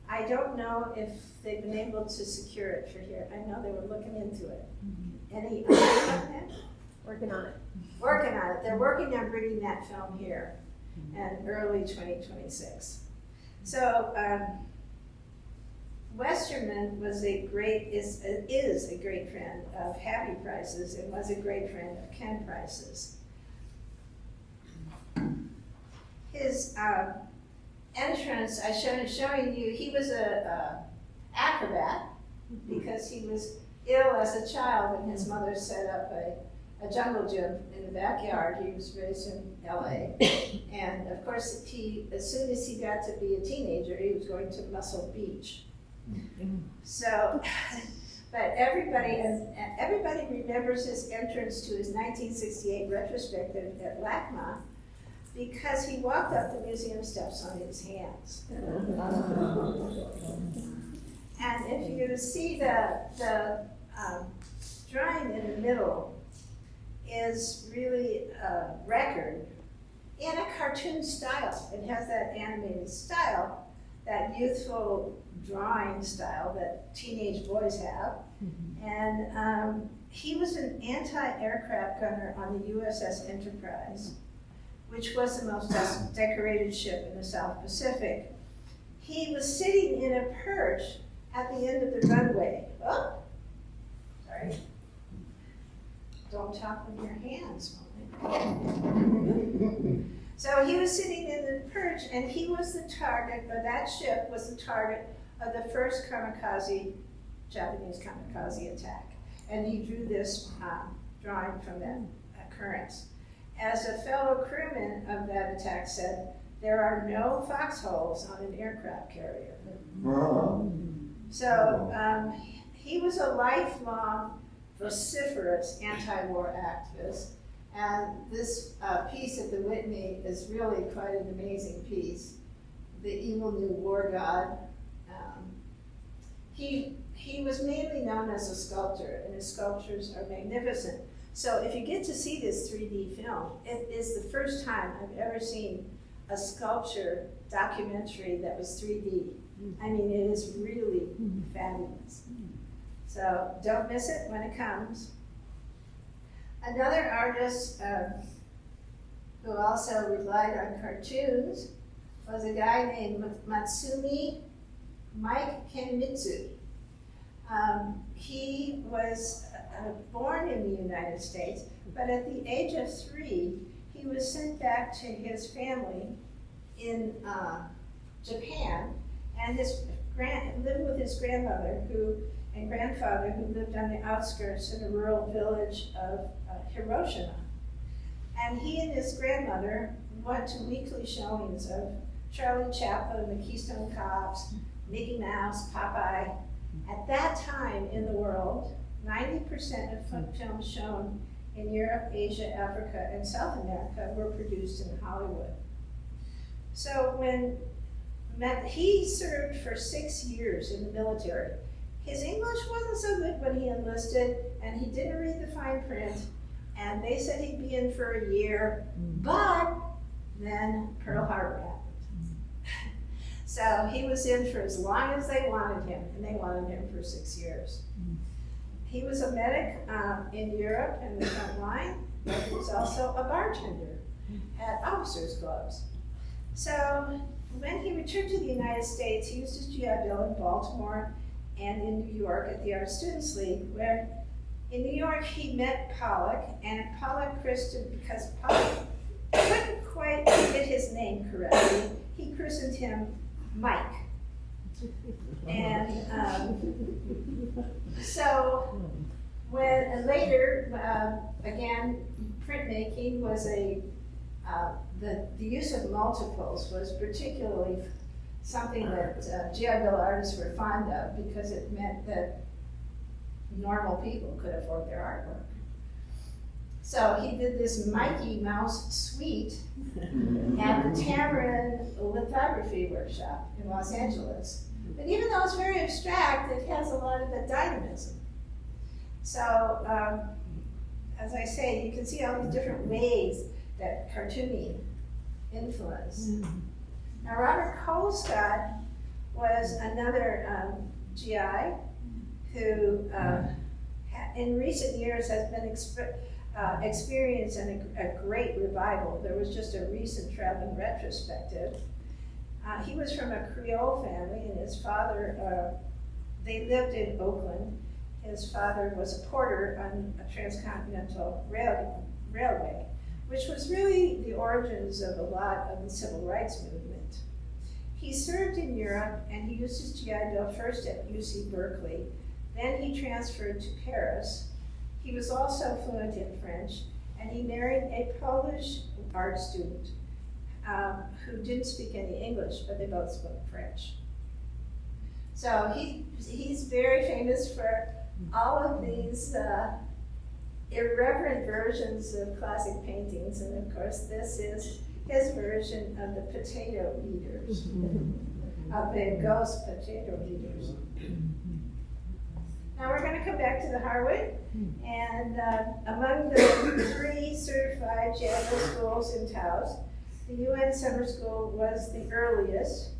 I don't know if they've been able to secure it for here. I know they were looking into it. Any idea on that? Working on it. Working on it. They're working on bringing that film here in early 2026. So Westerman is a great friend of Happy Price's and was a great friend of Ken Price's. his entrance, showing you, he was a acrobat because he was ill as a child and his mother set up a jungle gym in the backyard. He was raised in LA. And of course, as soon as he got to be a teenager, he was going to Muscle Beach. So, but everybody remembers his entrance to his 1968 retrospective at LACMA because he walked up the museum steps on his hands. And if you see the drawing in the middle is really a record in a cartoon style. It has that animated style, that youthful drawing style that teenage boys have. And he was an anti-aircraft gunner on the USS Enterprise, which was the most decorated ship in the South Pacific. He was sitting in a perch at the end of the runway. Oh, sorry. Don't talk with your hands. So he was sitting in the perch, and he was the target, or that ship was the target of the first Japanese kamikaze attack. And he drew this drawing from that occurrence. As a fellow crewman of that attack said, there are no foxholes on an aircraft carrier. So he was a lifelong, vociferous anti-war activist. And this piece at the Whitney is really quite an amazing piece. The Evil New War God. He was mainly known as a sculptor, and his sculptures are magnificent. So if you get to see this 3D film, it is the first time I've ever seen a sculpture documentary that was 3D. I mean, it is really fabulous. So don't miss it when it comes. Another artist who also relied on cartoons was a guy named Matsumi Mike Kenmitsu. He was born in the United States, but at the age of 3, he was sent back to his family in Japan, and lived with his grandmother and grandfather, who lived on the outskirts in a rural village of Hiroshima. And he and his grandmother went to weekly showings of Charlie Chaplin, the Keystone Cops, Mickey Mouse, Popeye. At that time in the world, 90% of films shown in Europe, Asia, Africa, and South America were produced in Hollywood. So he served for 6 years in the military. His English wasn't so good when he enlisted, and he didn't read the fine print, and they said he'd be in for a year, but then Pearl Harbor happened. So he was in for as long as they wanted him, and they wanted him for 6 years. He was a medic in Europe in the front line, but he was also a bartender at officers' clubs. So when he returned to the United States, he used his GI Bill in Baltimore and in New York at the Art Students League, where in New York he met Pollock, and Pollock christened, because Pollock couldn't quite get his name correctly, he christened him Mike. And so when later, again, printmaking was the use of multiples was particularly something that GI Bill artists were fond of, because it meant that normal people could afford their artwork. So he did this Mikey Mouse suite at the Tamarind Lithography Workshop in Los Angeles. But even though it's very abstract, it has a lot of the dynamism. So, as I say, you can see all these different ways that cartooning influence. Now, Robert Colescott was another GI who, in recent years, has been experiencing a great revival. There was just a recent traveling retrospective. He was from a Creole family, and his father, they lived in Oakland. His father was a porter on a transcontinental railway, which was really the origins of a lot of the civil rights movement. He served in Europe, and he used his GI Bill first at UC Berkeley. Then he transferred to Paris. He was also fluent in French, and he married a Polish art student who didn't speak any English, but they both spoke French. So he's very famous for all of these irreverent versions of classic paintings, and of course this is his version of the potato eaters, of the ghost potato eaters. Now we're going to come back to the Harwood, and among the 3 certified general schools in Taos, the UN Summer School was the earliest,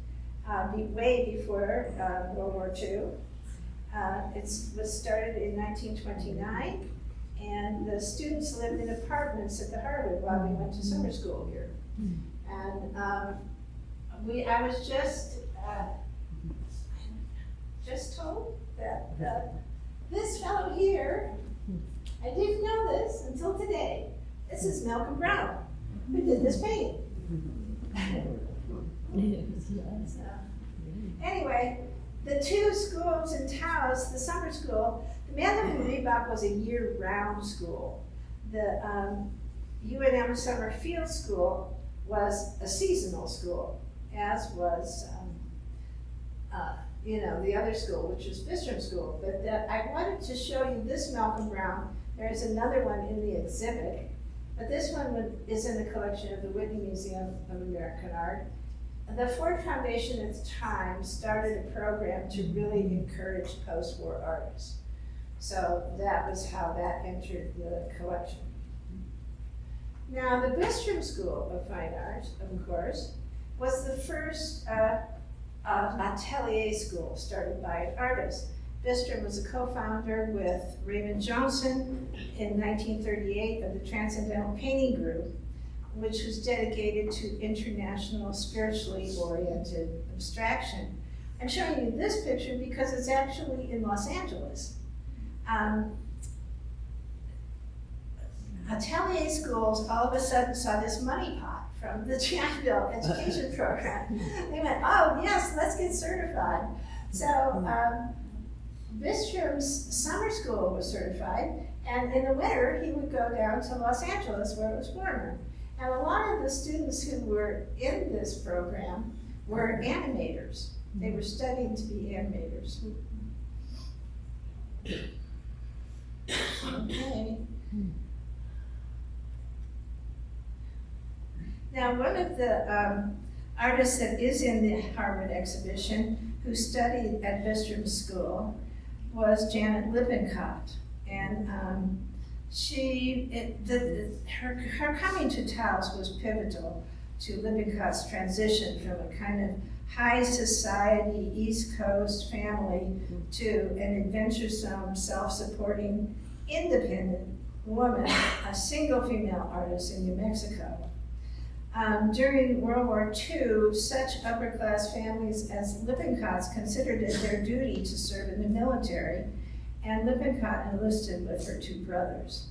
way before World War II. It was started in 1929, and the students lived in apartments at the Harwood while we went to summer school here. And I was just told that this fellow here, I didn't know this until today. This is Malcolm Brown, who did this painting. So, anyway, the 2 schools in Taos, the summer school, the MaLin Wilson-Powell was a year-round school. The UNM Summer Field School was a seasonal school, as was the other school, which is Bistrom School. But I wanted to show you this Malcolm Brown. There's another one in the exhibit, but this one is in the collection of the Whitney Museum of American Art. The Ford Foundation at the time started a program to really encourage post-war artists. So that was how that entered the collection. Now, the Bistrom School of Fine Art, of course, was the first atelier school started by an artist. Bistrom was a co-founder with Raymond Johnson in 1938 of the Transcendental Painting Group, which was dedicated to international spiritually oriented abstraction. I'm showing you this picture because it's actually in Los Angeles. Atelier schools all of a sudden saw this money pot from the GI Bill education program. They went, oh yes, let's get certified. So Bistrom's summer school was certified, and in the winter he would go down to Los Angeles where it was warmer. And a lot of the students who were in this program were animators. They were studying to be animators. Okay. Now, one of the artists that is in the Harwood exhibition who studied at Bistrom School was Janet Lippincott. And her coming to Taos was pivotal to Lippincott's transition from a kind of high society East Coast family to an adventuresome, self-supporting, independent woman, a single female artist in New Mexico. During World War II, such upper-class families as Lippincott's considered it their duty to serve in the military, and Lippincott enlisted with her 2 brothers.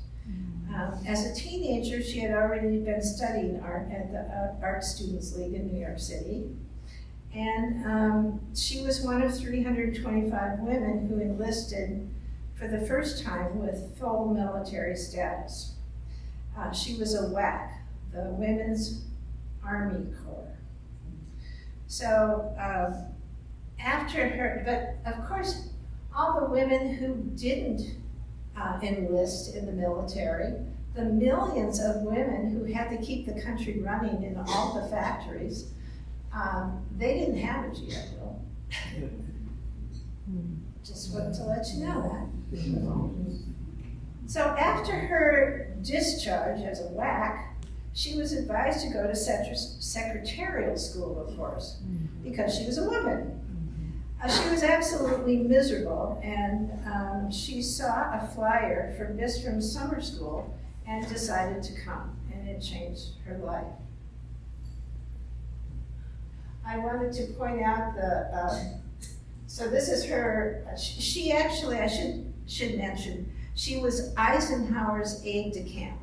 As a teenager, she had already been studying art at the Art Students League in New York City, and she was one of 325 women who enlisted for the first time with full military status. She was a WAC, the Women's Army Corps. So after her, but of course, all the women who didn't enlist in the military, the millions of women who had to keep the country running in all the factories, they didn't have a GI Bill. Just wanted to let you know that. So after her discharge as a WAC, she was advised to go to secretarial school, of course, because she was a woman. She was absolutely miserable, and she saw a flyer for Bistrom's summer school and decided to come, and it changed her life. I wanted to point out so this is her, she actually, I should mention, she was Eisenhower's aide de camp.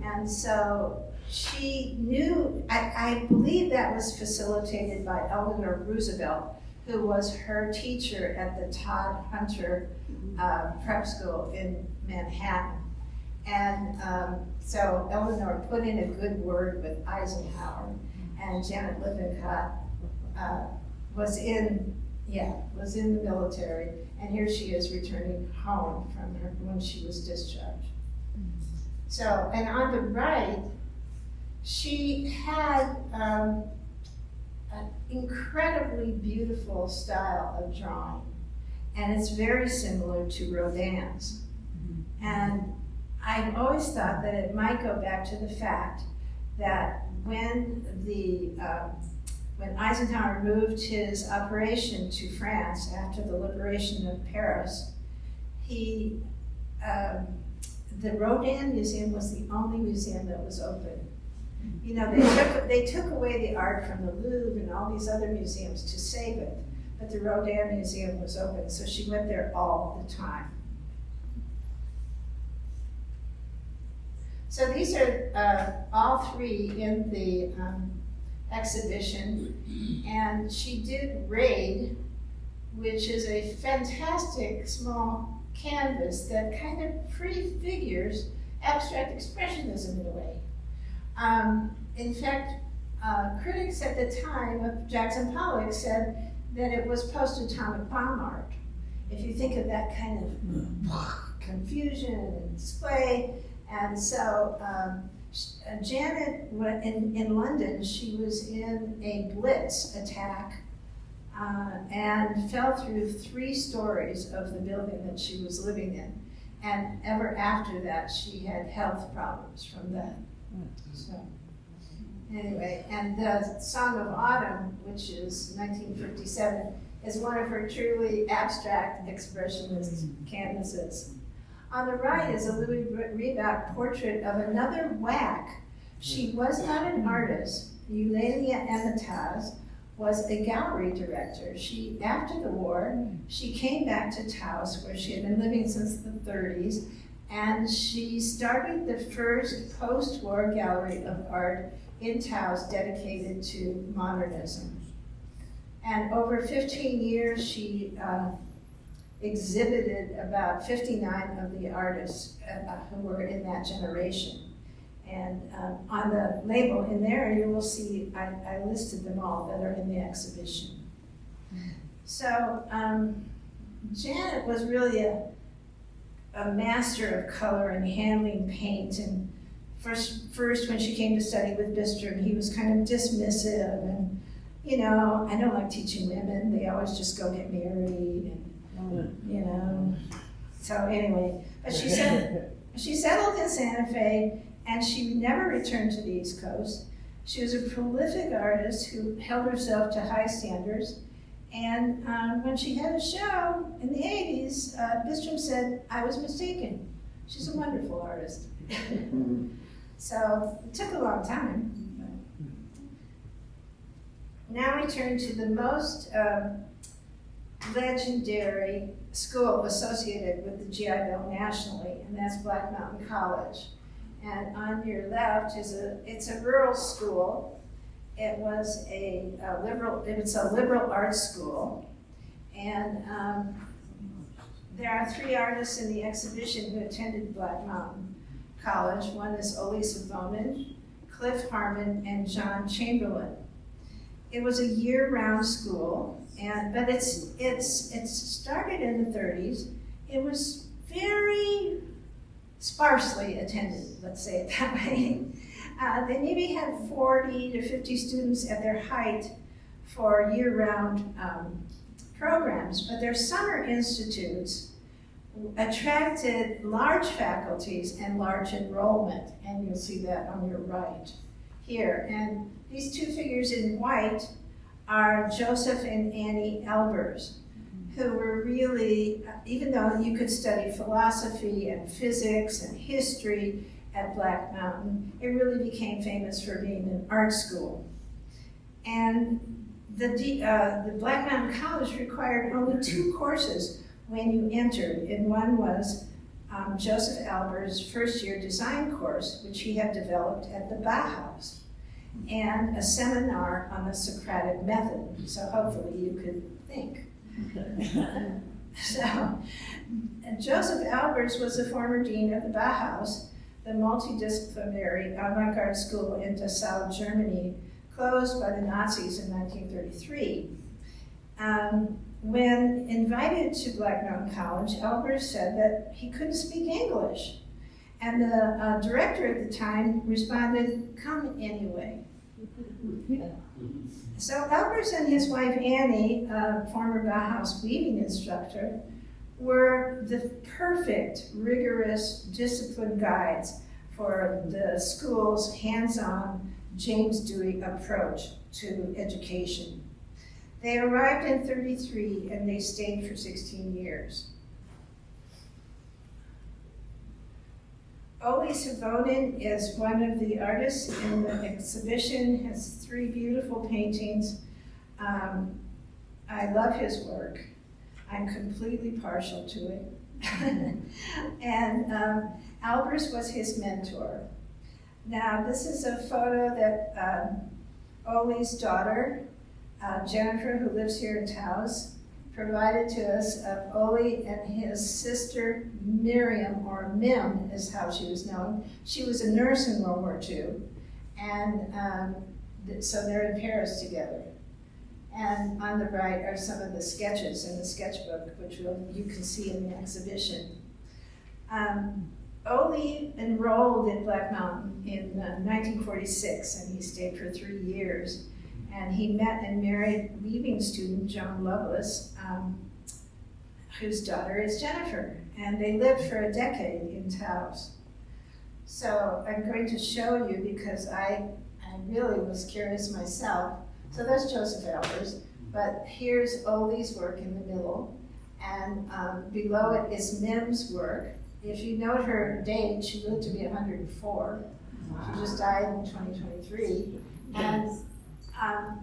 And so she knew, I believe that was facilitated by Eleanor Roosevelt, who was her teacher at the Todd Hunter prep school in Manhattan. And so Eleanor put in a good word with Eisenhower, and Janet Lippincott was in the military, and here she is returning home from her when she was discharged. So, and on the right, she had an incredibly beautiful style of drawing, and it's very similar to Rodin's. And I've always thought that it might go back to the fact that when Eisenhower moved his operation to France after the liberation of Paris, the Rodin Museum was the only museum that was open. You know, they took away the art from the Louvre and all these other museums to save it, but the Rodin Museum was open, so she went there all the time. So these are all three in the exhibition, and she did Raid, which is a fantastic small canvas that kind of prefigures abstract expressionism in a way. In fact, critics at the time of Jackson Pollock said that it was post-atomic bomb art. If you think of that kind of confusion and display. And so Janet, in London, she was in a Blitz attack and fell through 3 stories of the building that she was living in. And ever after that, she had health problems from that. So anyway, and the Song of Autumn, which is 1957, is one of her truly abstract expressionist canvases. On the right is a Louis Reback portrait of another whack. She was not an artist. Eulalia Emitas was a gallery director. After the war, she came back to Taos, where she had been living since the 30s, and she started the first post-war gallery of art in Taos dedicated to modernism. And over 15 years, she exhibited about 59 of the artists who were in that generation. And on the label in there, you will see, I listed them all that are in the exhibition. So Janet was really a master of color and handling paint. And first when she came to study with Bistrom, he was kind of dismissive. And, you know, I don't like teaching women. They always just go get married. And, you know, so anyway, but she settled in Santa Fe, and she never returned to the East Coast. She was a prolific artist who held herself to high standards, and when she had a show in the 80s, Bistrom said, I was mistaken. She's a wonderful artist. So it took a long time. Now we turn to the most legendary school associated with the GI Bill nationally, and that's Black Mountain College. And on your left it's a rural school. It was a liberal arts school, and there are 3 artists in the exhibition who attended Black Mountain College. One is Olisa Bowman, Cliff Harmon, and John Chamberlain. It was a year-round school, but it started in the 30s. It was very sparsely attended, let's say it that way. They maybe had 40 to 50 students at their height for year-round programs, but their summer institutes attracted large faculties and large enrollment, and you'll see that on your right here. And these 2 figures in white are Joseph and Annie Elbers, who were really, even though you could study philosophy and physics and history at Black Mountain, it really became famous for being an art school. And the Black Mountain College required only 2 courses when you entered, and one was Joseph Albert's first-year design course, which he had developed at the Bauhaus, and a seminar on the Socratic method, so hopefully you could think. So, Joseph Albers was the former dean of the Bauhaus, the multidisciplinary avant-garde school in Dessau, Germany, closed by the Nazis in 1933. When invited to Black Mountain College, Albers said that he couldn't speak English. And the director at the time responded, "Come anyway." So Albers and his wife Annie, a former Bauhaus weaving instructor, were the perfect, rigorous, disciplined guides for the school's hands-on James Dewey approach to education. They arrived in 1933 and they stayed for 16 years. Ole Savonen is one of the artists in the exhibition, has 3 beautiful paintings. I love his work. I'm completely partial to it. And Albers was his mentor. Now, this is a photo that Ole's daughter, Jennifer, who lives here in Taos, provided to us of Ole and his sister Miriam, or Mim is how she was known. She was a nurse in World War II, and so they're in Paris together. And on the right are some of the sketches in the sketchbook, which you can see in the exhibition. Ole enrolled in Black Mountain in 1946, and he stayed for 3 years. And he met and married weaving student Joan Lovelace, whose daughter is Jennifer. And they lived for a decade in Taos. So I'm going to show you because I really was curious myself. So that's Joseph Albers, but here's Ole's work in the middle. And below it is Mim's work. If you note her date, she lived to be 104. She just died in 2023. And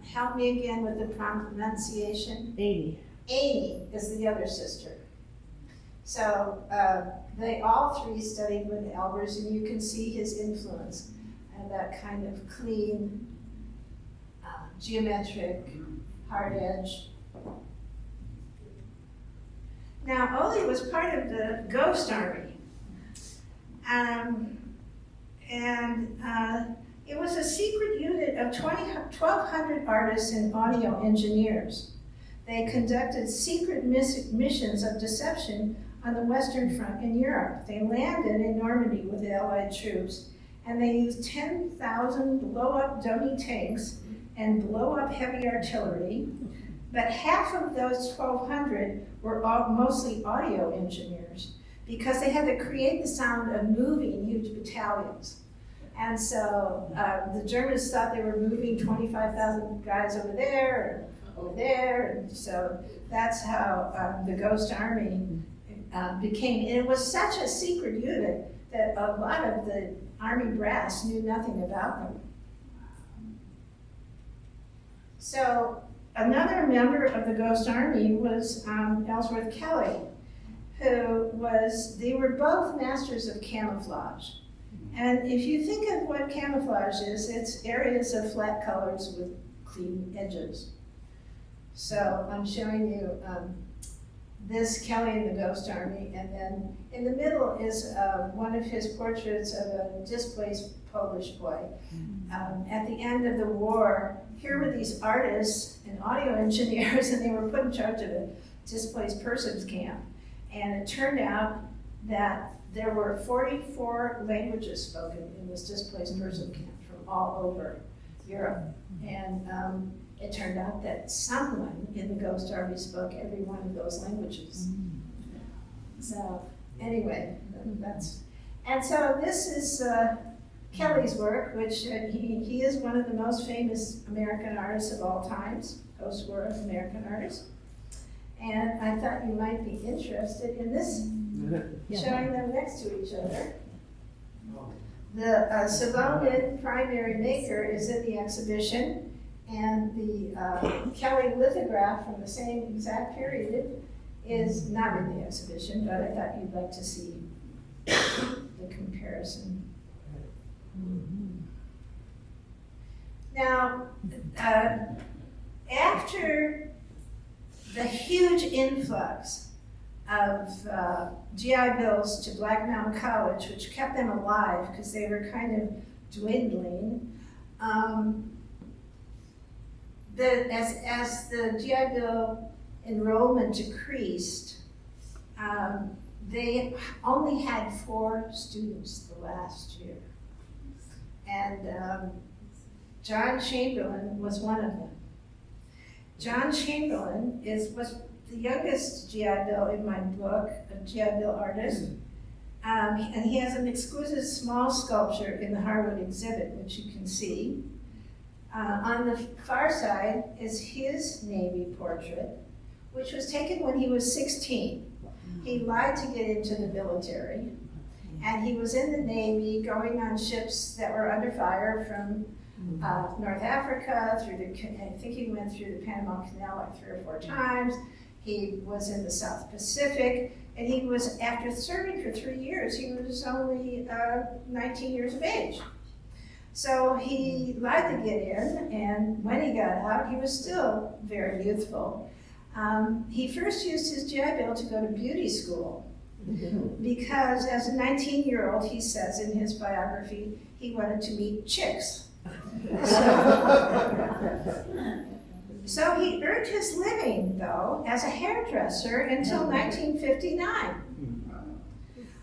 help me again with the pronunciation. 80. 80 is the other sister. So they all 3 studied with Albers, and you can see his influence and that kind of clean, geometric, hard edge. Now, Ole was part of the Ghost Army. It was a secret unit of 1,200 artists and audio engineers. They conducted secret missions of deception on the Western Front in Europe. They landed in Normandy with the Allied troops, and they used 10,000 blow-up dummy tanks and blow-up heavy artillery. But half of those 1,200 were mostly audio engineers because they had to create the sound of moving huge battalions. And so the Germans thought they were moving 25,000 guys over there and over there. And so that's how the Ghost Army became. And it was such a secret unit that a lot of the Army brass knew nothing about them. So another member of the Ghost Army was Ellsworth Kelly, they were both masters of camouflage. And if you think of what camouflage is, it's areas of flat colors with clean edges. So I'm showing you this Kelly in the Ghost Army, and then in the middle is one of his portraits of a displaced Polish boy. At the end of the war, here were these artists and audio engineers, and they were put in charge of a displaced persons camp. And it turned out that there were 44 languages spoken in this displaced person camp from all over Europe. And it turned out that someone in the Ghost Army spoke every one of those languages. So anyway, and so this is Kelly's work, which he is one of the most famous American artists of all times, post-war American artists. And I thought you might be interested in this, showing them next to each other. The Savonen primary maker is in the exhibition, and the Kelly lithograph from the same exact period is not in the exhibition, but I thought you'd like to see the comparison. Now, after the huge influx of GI Bills to Black Mountain College, which kept them alive because they were kind of dwindling, as the GI Bill enrollment decreased, they only had 4 students the last year. And John Chamberlain was one of them. John Chamberlain was the youngest GI Bill in my book, a GI Bill artist. And he has an exquisite small sculpture in the Harwood exhibit, which you can see. On the far side is his Navy portrait, which was taken when he was 16. He lied to get into the military, and he was in the Navy going on ships that were under fire from North Africa, I think he went through the Panama Canal like 3 or 4 times. He was in the South Pacific, and he was, after serving for 3 years, he was only 19 years of age. So he lied to get in, and when he got out, he was still very youthful. He first used his GI Bill to go to beauty school, because as a 19-year-old, he says in his biography, he wanted to meet chicks. So he earned his living, though, as a hairdresser until 1959.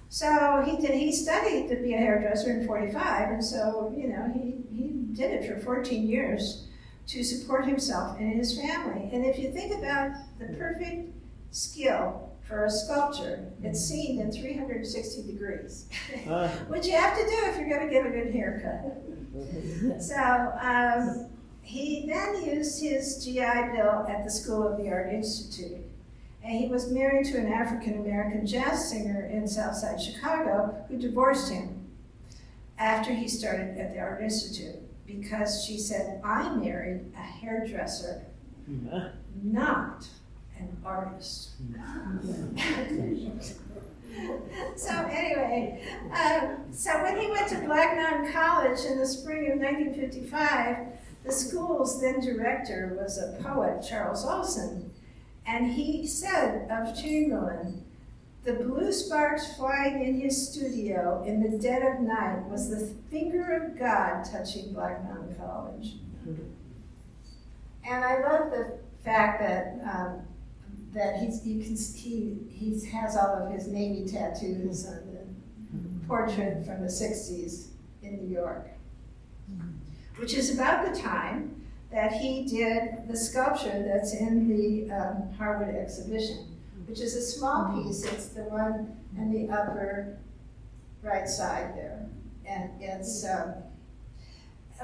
So he studied to be a hairdresser in 45, and so, you know, he did it for 14 years to support himself and his family. And if you think about the perfect skill for a sculpture, it's seen in 360 degrees, which you have to do if you're going to give a good haircut. So he then used his GI Bill at the School of the Art Institute. And he was married to an African-American jazz singer in Southside Chicago who divorced him after he started at the Art Institute, because she said, I married a hairdresser, not an artist. So anyway, so when he went to Black Mountain College in the spring of 1955, the school's then director was a poet, Charles Olson, and he said of Chamberlain, the blue sparks flying in his studio in the dead of night was the finger of God touching Black Mountain College. And I love the fact that he has all of his Navy tattoos on the portrait from the 60s in New York, which is about the time that he did the sculpture that's in the Harwood exhibition, which is a small piece. It's the one in the upper right side there. And it's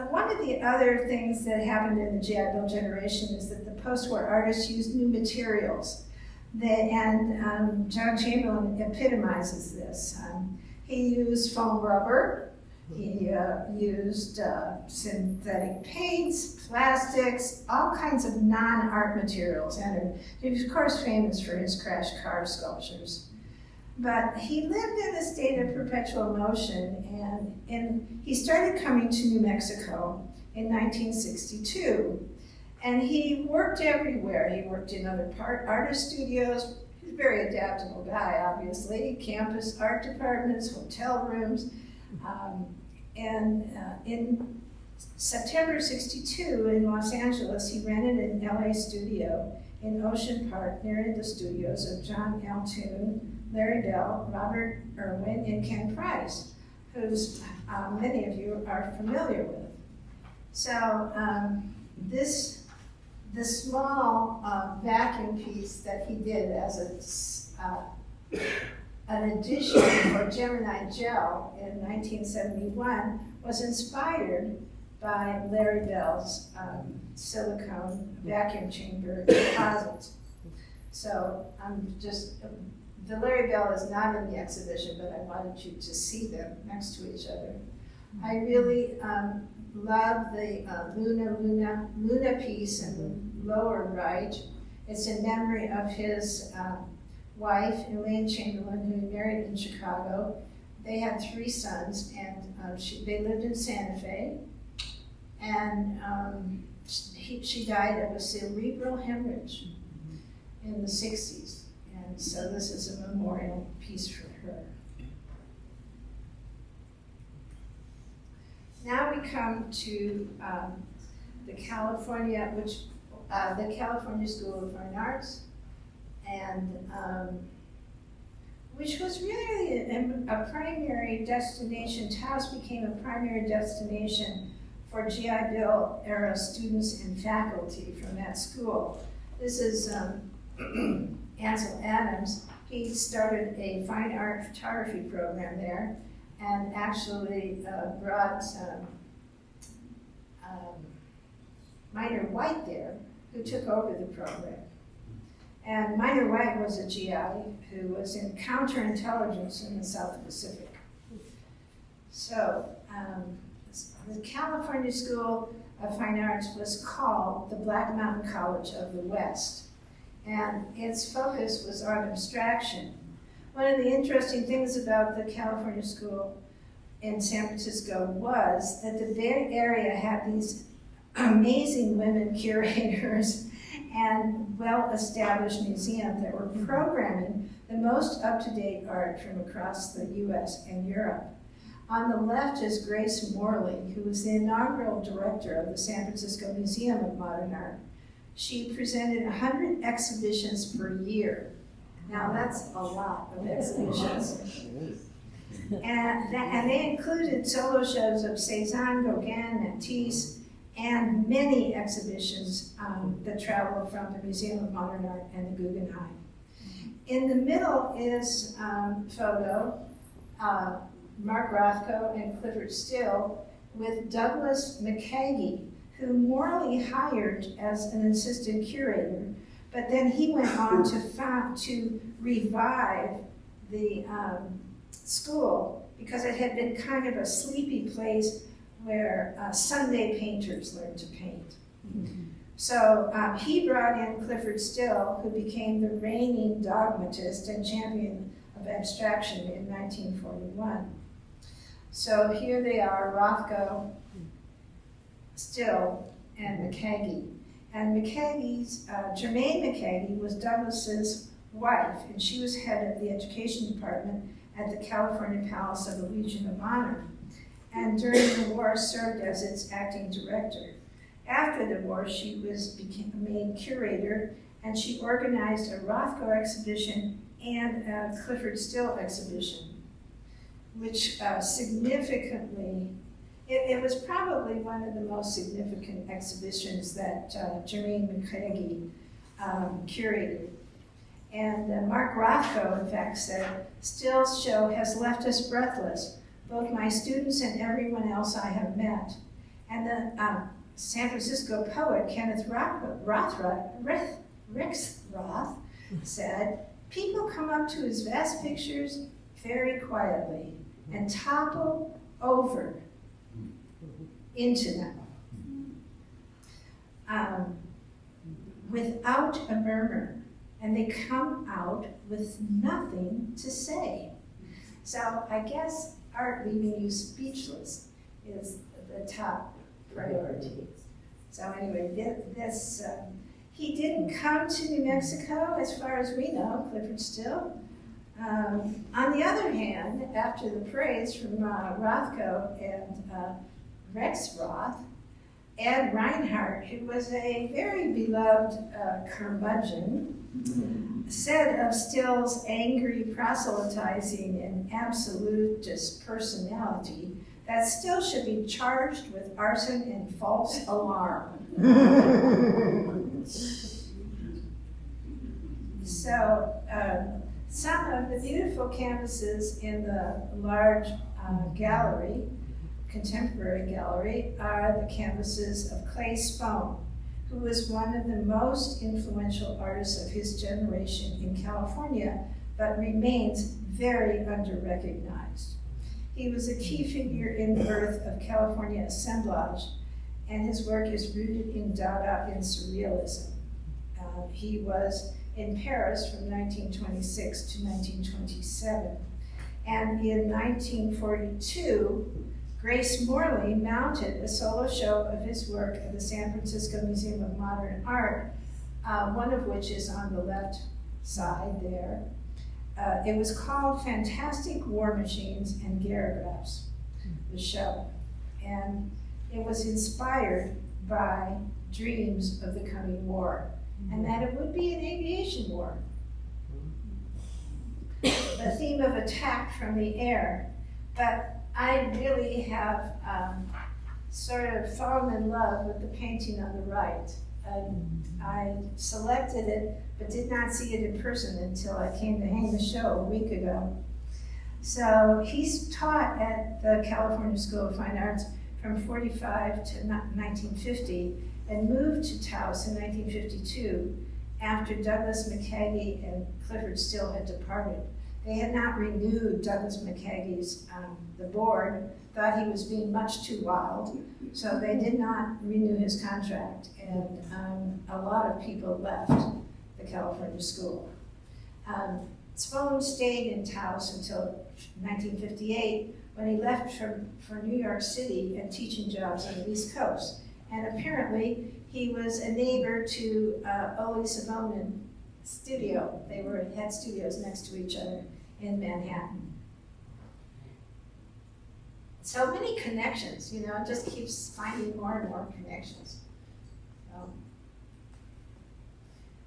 one of the other things that happened in the GI Bill generation is that the post-war artists used new materials. John Chamberlain epitomizes this. He used foam rubber. He used synthetic paints, plastics, all kinds of non-art materials. And he was, of course, famous for his crash car sculptures. But he lived in a state of perpetual motion, and he started coming to New Mexico in 1962. And he worked everywhere. He worked in other artist studios. He's a very adaptable guy, obviously. Campus art departments, hotel rooms. In September '62 in Los Angeles, he rented an LA studio in Ocean Park near the studios of John L. Toon, Larry Dell, Robert Irwin, and Ken Price, who's many of you are familiar with. So the small vacuum piece that he did as an edition for Gemini Gel in 1971 was inspired by Larry Bell's silicone vacuum chamber deposits. So the Larry Bell is not in the exhibition, but I wanted you to see them next to each other. I really love the Luna piece in the lower right. It's in memory of his wife, Elaine Chamberlain, who he married in Chicago. they had 3 sons, and they lived in Santa Fe, and she died of a cerebral hemorrhage in the 60s, and so this is a memorial piece for her. Now we come to the California School of Fine Arts, and which was really a primary destination. Taos became a primary destination for GI Bill era students and faculty from that school. This is Ansel Adams. He started a fine art photography program there, and actually brought Minor White there, who took over the program. And Minor White was a GI who was in counterintelligence in the South Pacific. So the California School of Fine Arts was called the Black Mountain College of the West, and its focus was on abstraction. One of the interesting things about the California School in San Francisco was that the Bay Area had these amazing women curators and well-established museums that were programming the most up-to-date art from across the US and Europe. On the left is Grace Morley, who was the inaugural director of the San Francisco Museum of Modern Art. She presented 100 exhibitions per year. Now that's a lot of exhibitions. And they included solo shows of Cézanne, Gauguin, Matisse, and many exhibitions that travel from the Museum of Modern Art and the Guggenheim. In the middle is photo, Mark Rothko and Clifford Still with Douglas McCagey, who Morley hired as an assistant curator, but then he went on to revive the school because it had been kind of a sleepy place where Sunday painters learned to paint. So he brought in Clifford Still, who became the reigning dogmatist and champion of abstraction in 1941. So here they are, Rothko, Still, and McCagey. And McCagey's, Germaine McCagey was Douglas's wife, and she was head of the education department at the California Palace of the Legion of Honor, and during the war served as its acting director. After the war, she became made curator, and she organized a Rothko exhibition and a Clifford Still exhibition, which significantly, it was probably one of the most significant exhibitions that Germaine McCagey curated. And Mark Rothko, in fact, said, "Still's show has left us breathless, both my students and everyone else I have met." And the San Francisco poet Kenneth Rexroth said, "People come up to his vast pictures very quietly and topple over into them without a murmur, and they come out with nothing to say." So I guess art leaving you speechless is the top priority. So anyway, this he didn't come to New Mexico, as far as we know, Clifford Still. On the other hand, after the praise from Rothko and Rexroth, Ed Reinhardt, who was a very beloved curmudgeon, said of Still's angry proselytizing and absolutist personality that Still should be charged with arson and false alarm. So some of the beautiful canvases in the large gallery, contemporary gallery, are the canvases of Clay Spohn, who was one of the most influential artists of his generation in California, but remains very under-recognized. He was a key figure in the birth of California assemblage, and his work is rooted in Dada and Surrealism. He was in Paris from 1926 to 1927. And in 1942, Grace Morley mounted a solo show of his work at the San Francisco Museum of Modern Art, one of which is on the left side there. It was called Fantastic War Machines and Garrographs, the show. And it was inspired by dreams of the coming war, and that it would be an aviation war. The theme of attack from the air. But I really have sort of fallen in love with the painting on the right. I selected it, but did not see it in person until I came to hang the show a week ago. So he's taught at the California School of Fine Arts from 45 to 1950 and moved to Taos in 1952 after Douglas McCagey and Clifford Still had departed. They had not renewed Douglas McCagey's, the board thought he was being much too wild, so they did not renew his contract, and a lot of people left the California School. Sloan stayed in Taos until 1958, when he left for New York City and teaching jobs on the East Coast. And apparently, he was a neighbor to Ole Savonen studio. They had studios next to each other in Manhattan. So many connections, it just keeps finding more and more connections. So.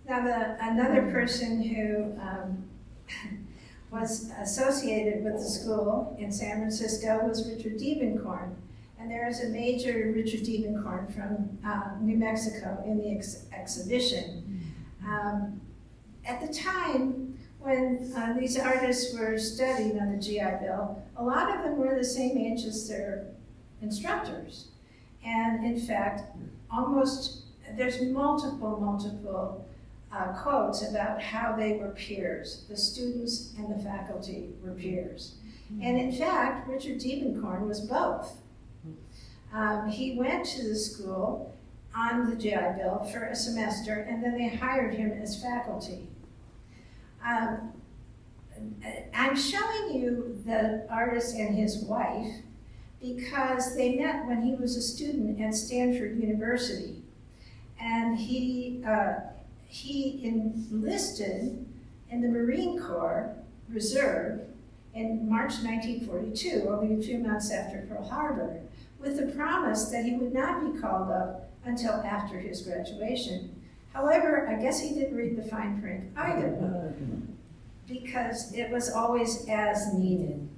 Now, another person who was associated with the school in San Francisco was Richard Diebenkorn. And there is a major Richard Diebenkorn from New Mexico in the exhibition. At the time when these artists were studying on the GI Bill, a lot of them were the same age as their instructors. And in fact, there's multiple quotes about how they were peers. The students and the faculty were peers. And in fact, Richard Diebenkorn was both. He went to the school on the GI Bill for a semester, and then they hired him as faculty. I'm showing you the artist and his wife because they met when he was a student at Stanford University. And he enlisted in the Marine Corps Reserve in March 1942, only a few months after Pearl Harbor, with the promise that he would not be called up until after his graduation. However, I guess he didn't read the fine print either, because it was always as needed.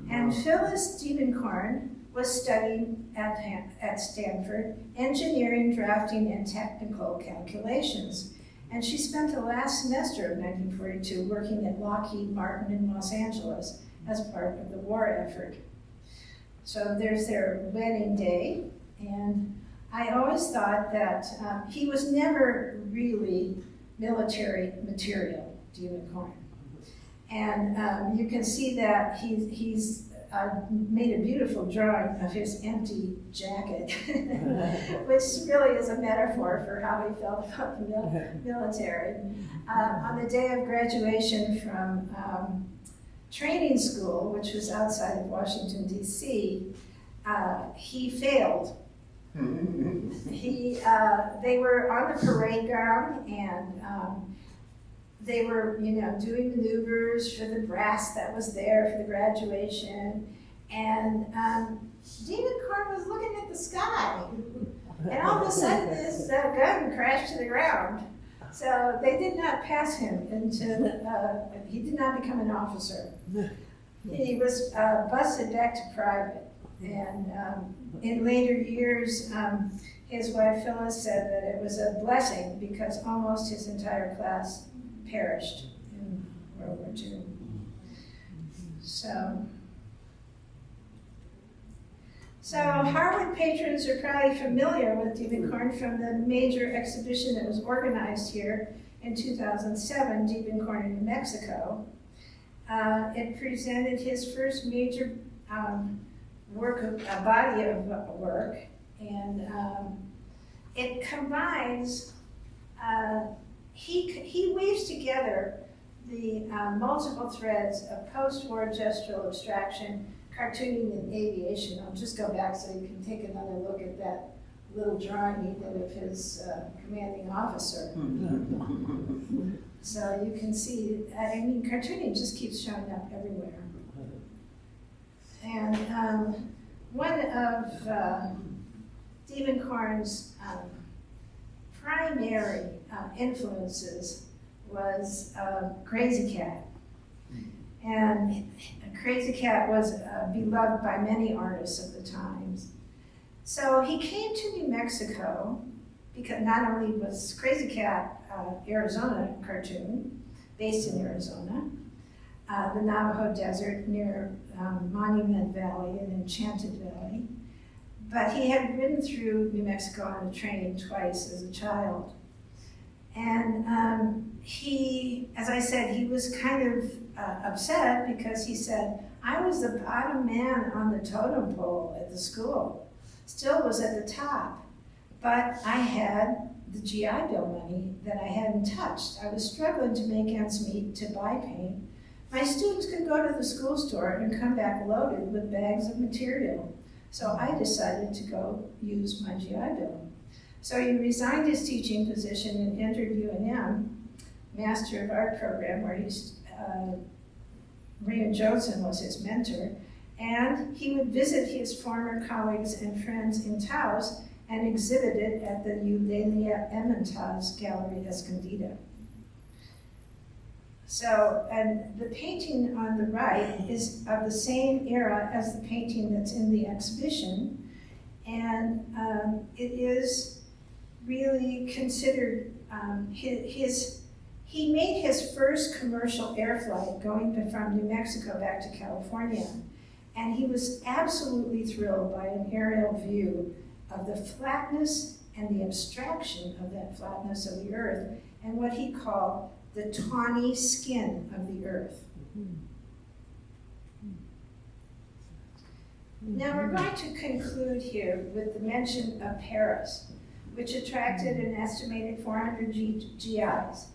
And Phyllis Diebenkorn was studying at Stanford engineering, drafting, and technical calculations. And she spent the last semester of 1942 working at Lockheed Martin in Los Angeles as part of the war effort. So there's their wedding day, and I always thought that he was never really military material, Diebenkorn. And you can see that he's made a beautiful drawing of his empty jacket, which really is a metaphor for how he felt about the military. On the day of graduation from training school, which was outside of Washington, D.C., he failed. They were on the parade ground, and they were, doing maneuvers for the brass that was there for the graduation. And Diebenkorn was looking at the sky. And all of a sudden, this gun crashed to the ground. So they did not pass him until he did not become an officer. He was busted back to private. And in later years, his wife Phyllis said that it was a blessing because almost his entire class perished in World War II. So Harwood patrons are probably familiar with Diebenkorn from the major exhibition that was organized here in 2007, Diebenkorn in New Mexico. It presented his first major body of work, and it combines, he weaves together the multiple threads of post-war gestural abstraction, cartooning, and aviation. I'll just go back so you can take another look at that little drawing he did of his commanding officer. So you can see, I mean, cartooning just keeps showing up everywhere. And one of Stephen Korn's primary influences was Crazy Cat. And Crazy Cat was beloved by many artists of the times. So he came to New Mexico because not only was Crazy Cat Arizona cartoon, based in Arizona, the Navajo Desert near Monument Valley and Enchanted Valley, but he had ridden through New Mexico on a train twice as a child. And he, as I said, he was kind of upset because he said, I was the bottom man on the totem pole at the school, still was at the top, but I had the GI Bill money that I hadn't touched. I was struggling to make ends meet to buy paint. My students could go to the school store and come back loaded with bags of material. So I decided to go use my GI Bill. So he resigned his teaching position and entered UNM, Master of Art program, where Raymond Johnson was his mentor, and he would visit his former colleagues and friends in Taos and exhibited at the Eulalia Emmentas Gallery Escondida. So, and the painting on the right is of the same era as the painting that's in the exhibition, and it is really considered he made his first commercial air flight going from New Mexico back to California, and he was absolutely thrilled by an aerial view of the flatness and the abstraction of that flatness of the earth and what he called the tawny skin of the earth. Now we're going to conclude here with the mention of Paris, which attracted an estimated 400 GIs.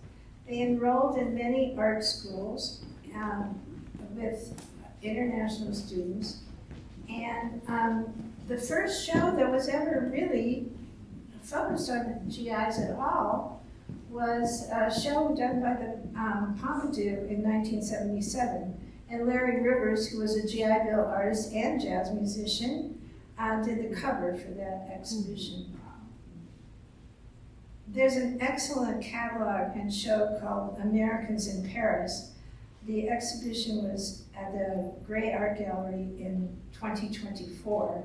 They enrolled in many art schools with international students. And the first show that was ever really focused on GIs at all was a show done by the Pompidou in 1977. And Larry Rivers, who was a GI Bill artist and jazz musician, did the cover for that exhibition. There's an excellent catalog and show called Americans in Paris. The exhibition was at the Gray Art Gallery in 2024.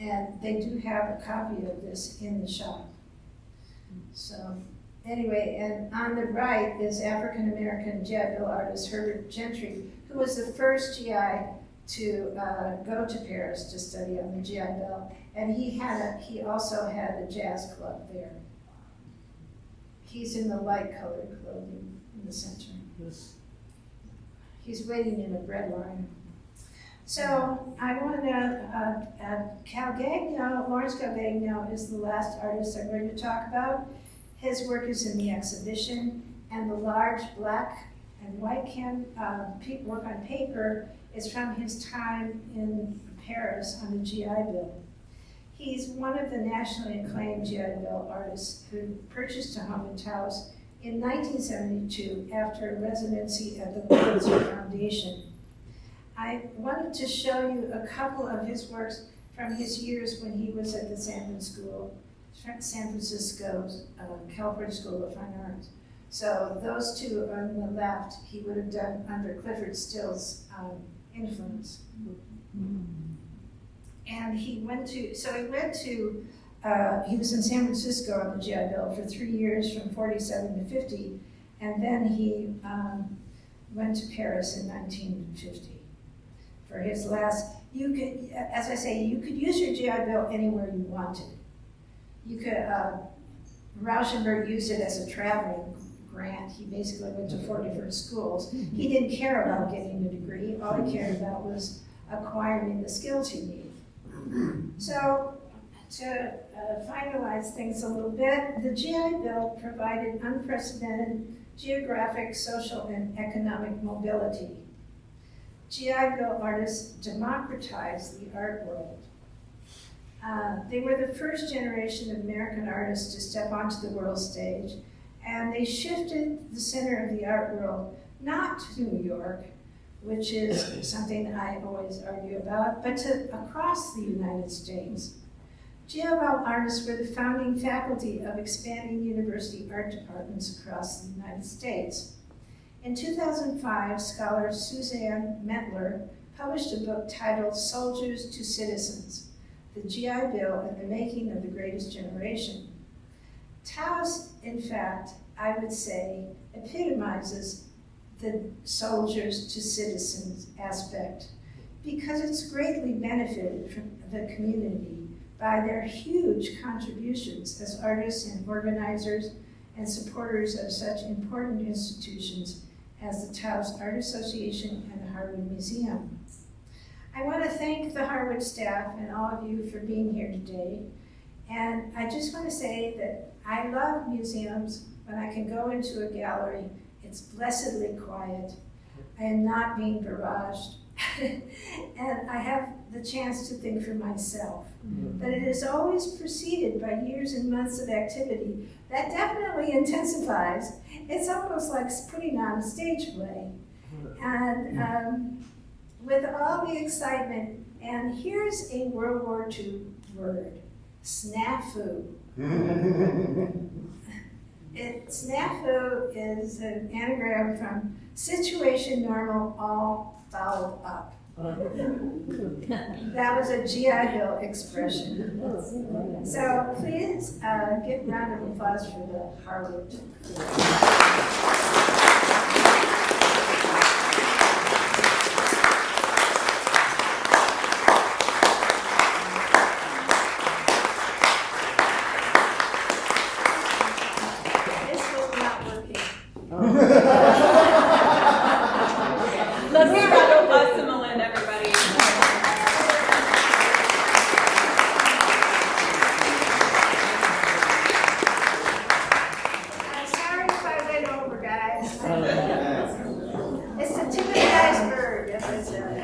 And they do have a copy of this in the shop. So anyway, and on the right is African-American GI Bill artist Herbert Gentry, who was the first GI to go to Paris to study on the GI Bill. And he also had a jazz club there. He's in the light colored clothing in the center. Yes. He's waiting in a bread line. So I want to, Lawrence Calgagno is the last artist I'm going to talk about. His work is in the exhibition, and the large black and white work on paper is from his time in Paris on the GI Bill. He's one of the nationally acclaimed GI Bill artists who purchased a home in Taos in 1972 after a residency at the Pulitzer Foundation. I wanted to show you a couple of his works from his years when he was at the San Francisco's California School of Fine Arts. So those two on the left, he would have done under Clifford Still's influence. And he was in San Francisco on the GI Bill for 3 years from 47 to 50, and then he went to Paris in 1950 for his last. You could, as I say, you could use your GI Bill anywhere you wanted. You could, Rauschenberg used it as a traveling grant. He basically went to 4 different schools. He didn't care about getting a degree. All he cared about was acquiring the skills he needed. So to finalize things a little bit, the GI Bill provided unprecedented geographic, social, and economic mobility. GI Bill artists democratized the art world. They were the first generation of American artists to step onto the world stage, and they shifted the center of the art world not to New York, which is something I always argue about, but to across the United States. GI Bill artists were the founding faculty of expanding university art departments across the United States. In 2005, scholar Suzanne Mentler published a book titled Soldiers to Citizens, the GI Bill and the Making of the Greatest Generation. Taos, in fact, I would say, epitomizes the soldiers to citizens aspect because it's greatly benefited from the community by their huge contributions as artists and organizers and supporters of such important institutions as the Taos Art Association and the Harwood Museum. I want to thank the Harwood staff and all of you for being here today. And I just want to say that I love museums when I can go into a gallery. It's blessedly quiet. I am not being barraged. And I have the chance to think for myself. But it is always preceded by years and months of activity that definitely intensifies. It's almost like putting on a stage play. And with all the excitement, and here's a World War II word, snafu. Snafu is an anagram from situation normal, all fouled up. That was a GI Bill expression. So please give a round of applause for the Harwood. This was not working. Let's give a round of applause to MaLin, everybody. I'm sorry if I went over, guys. It's the tip of the iceberg, as I said.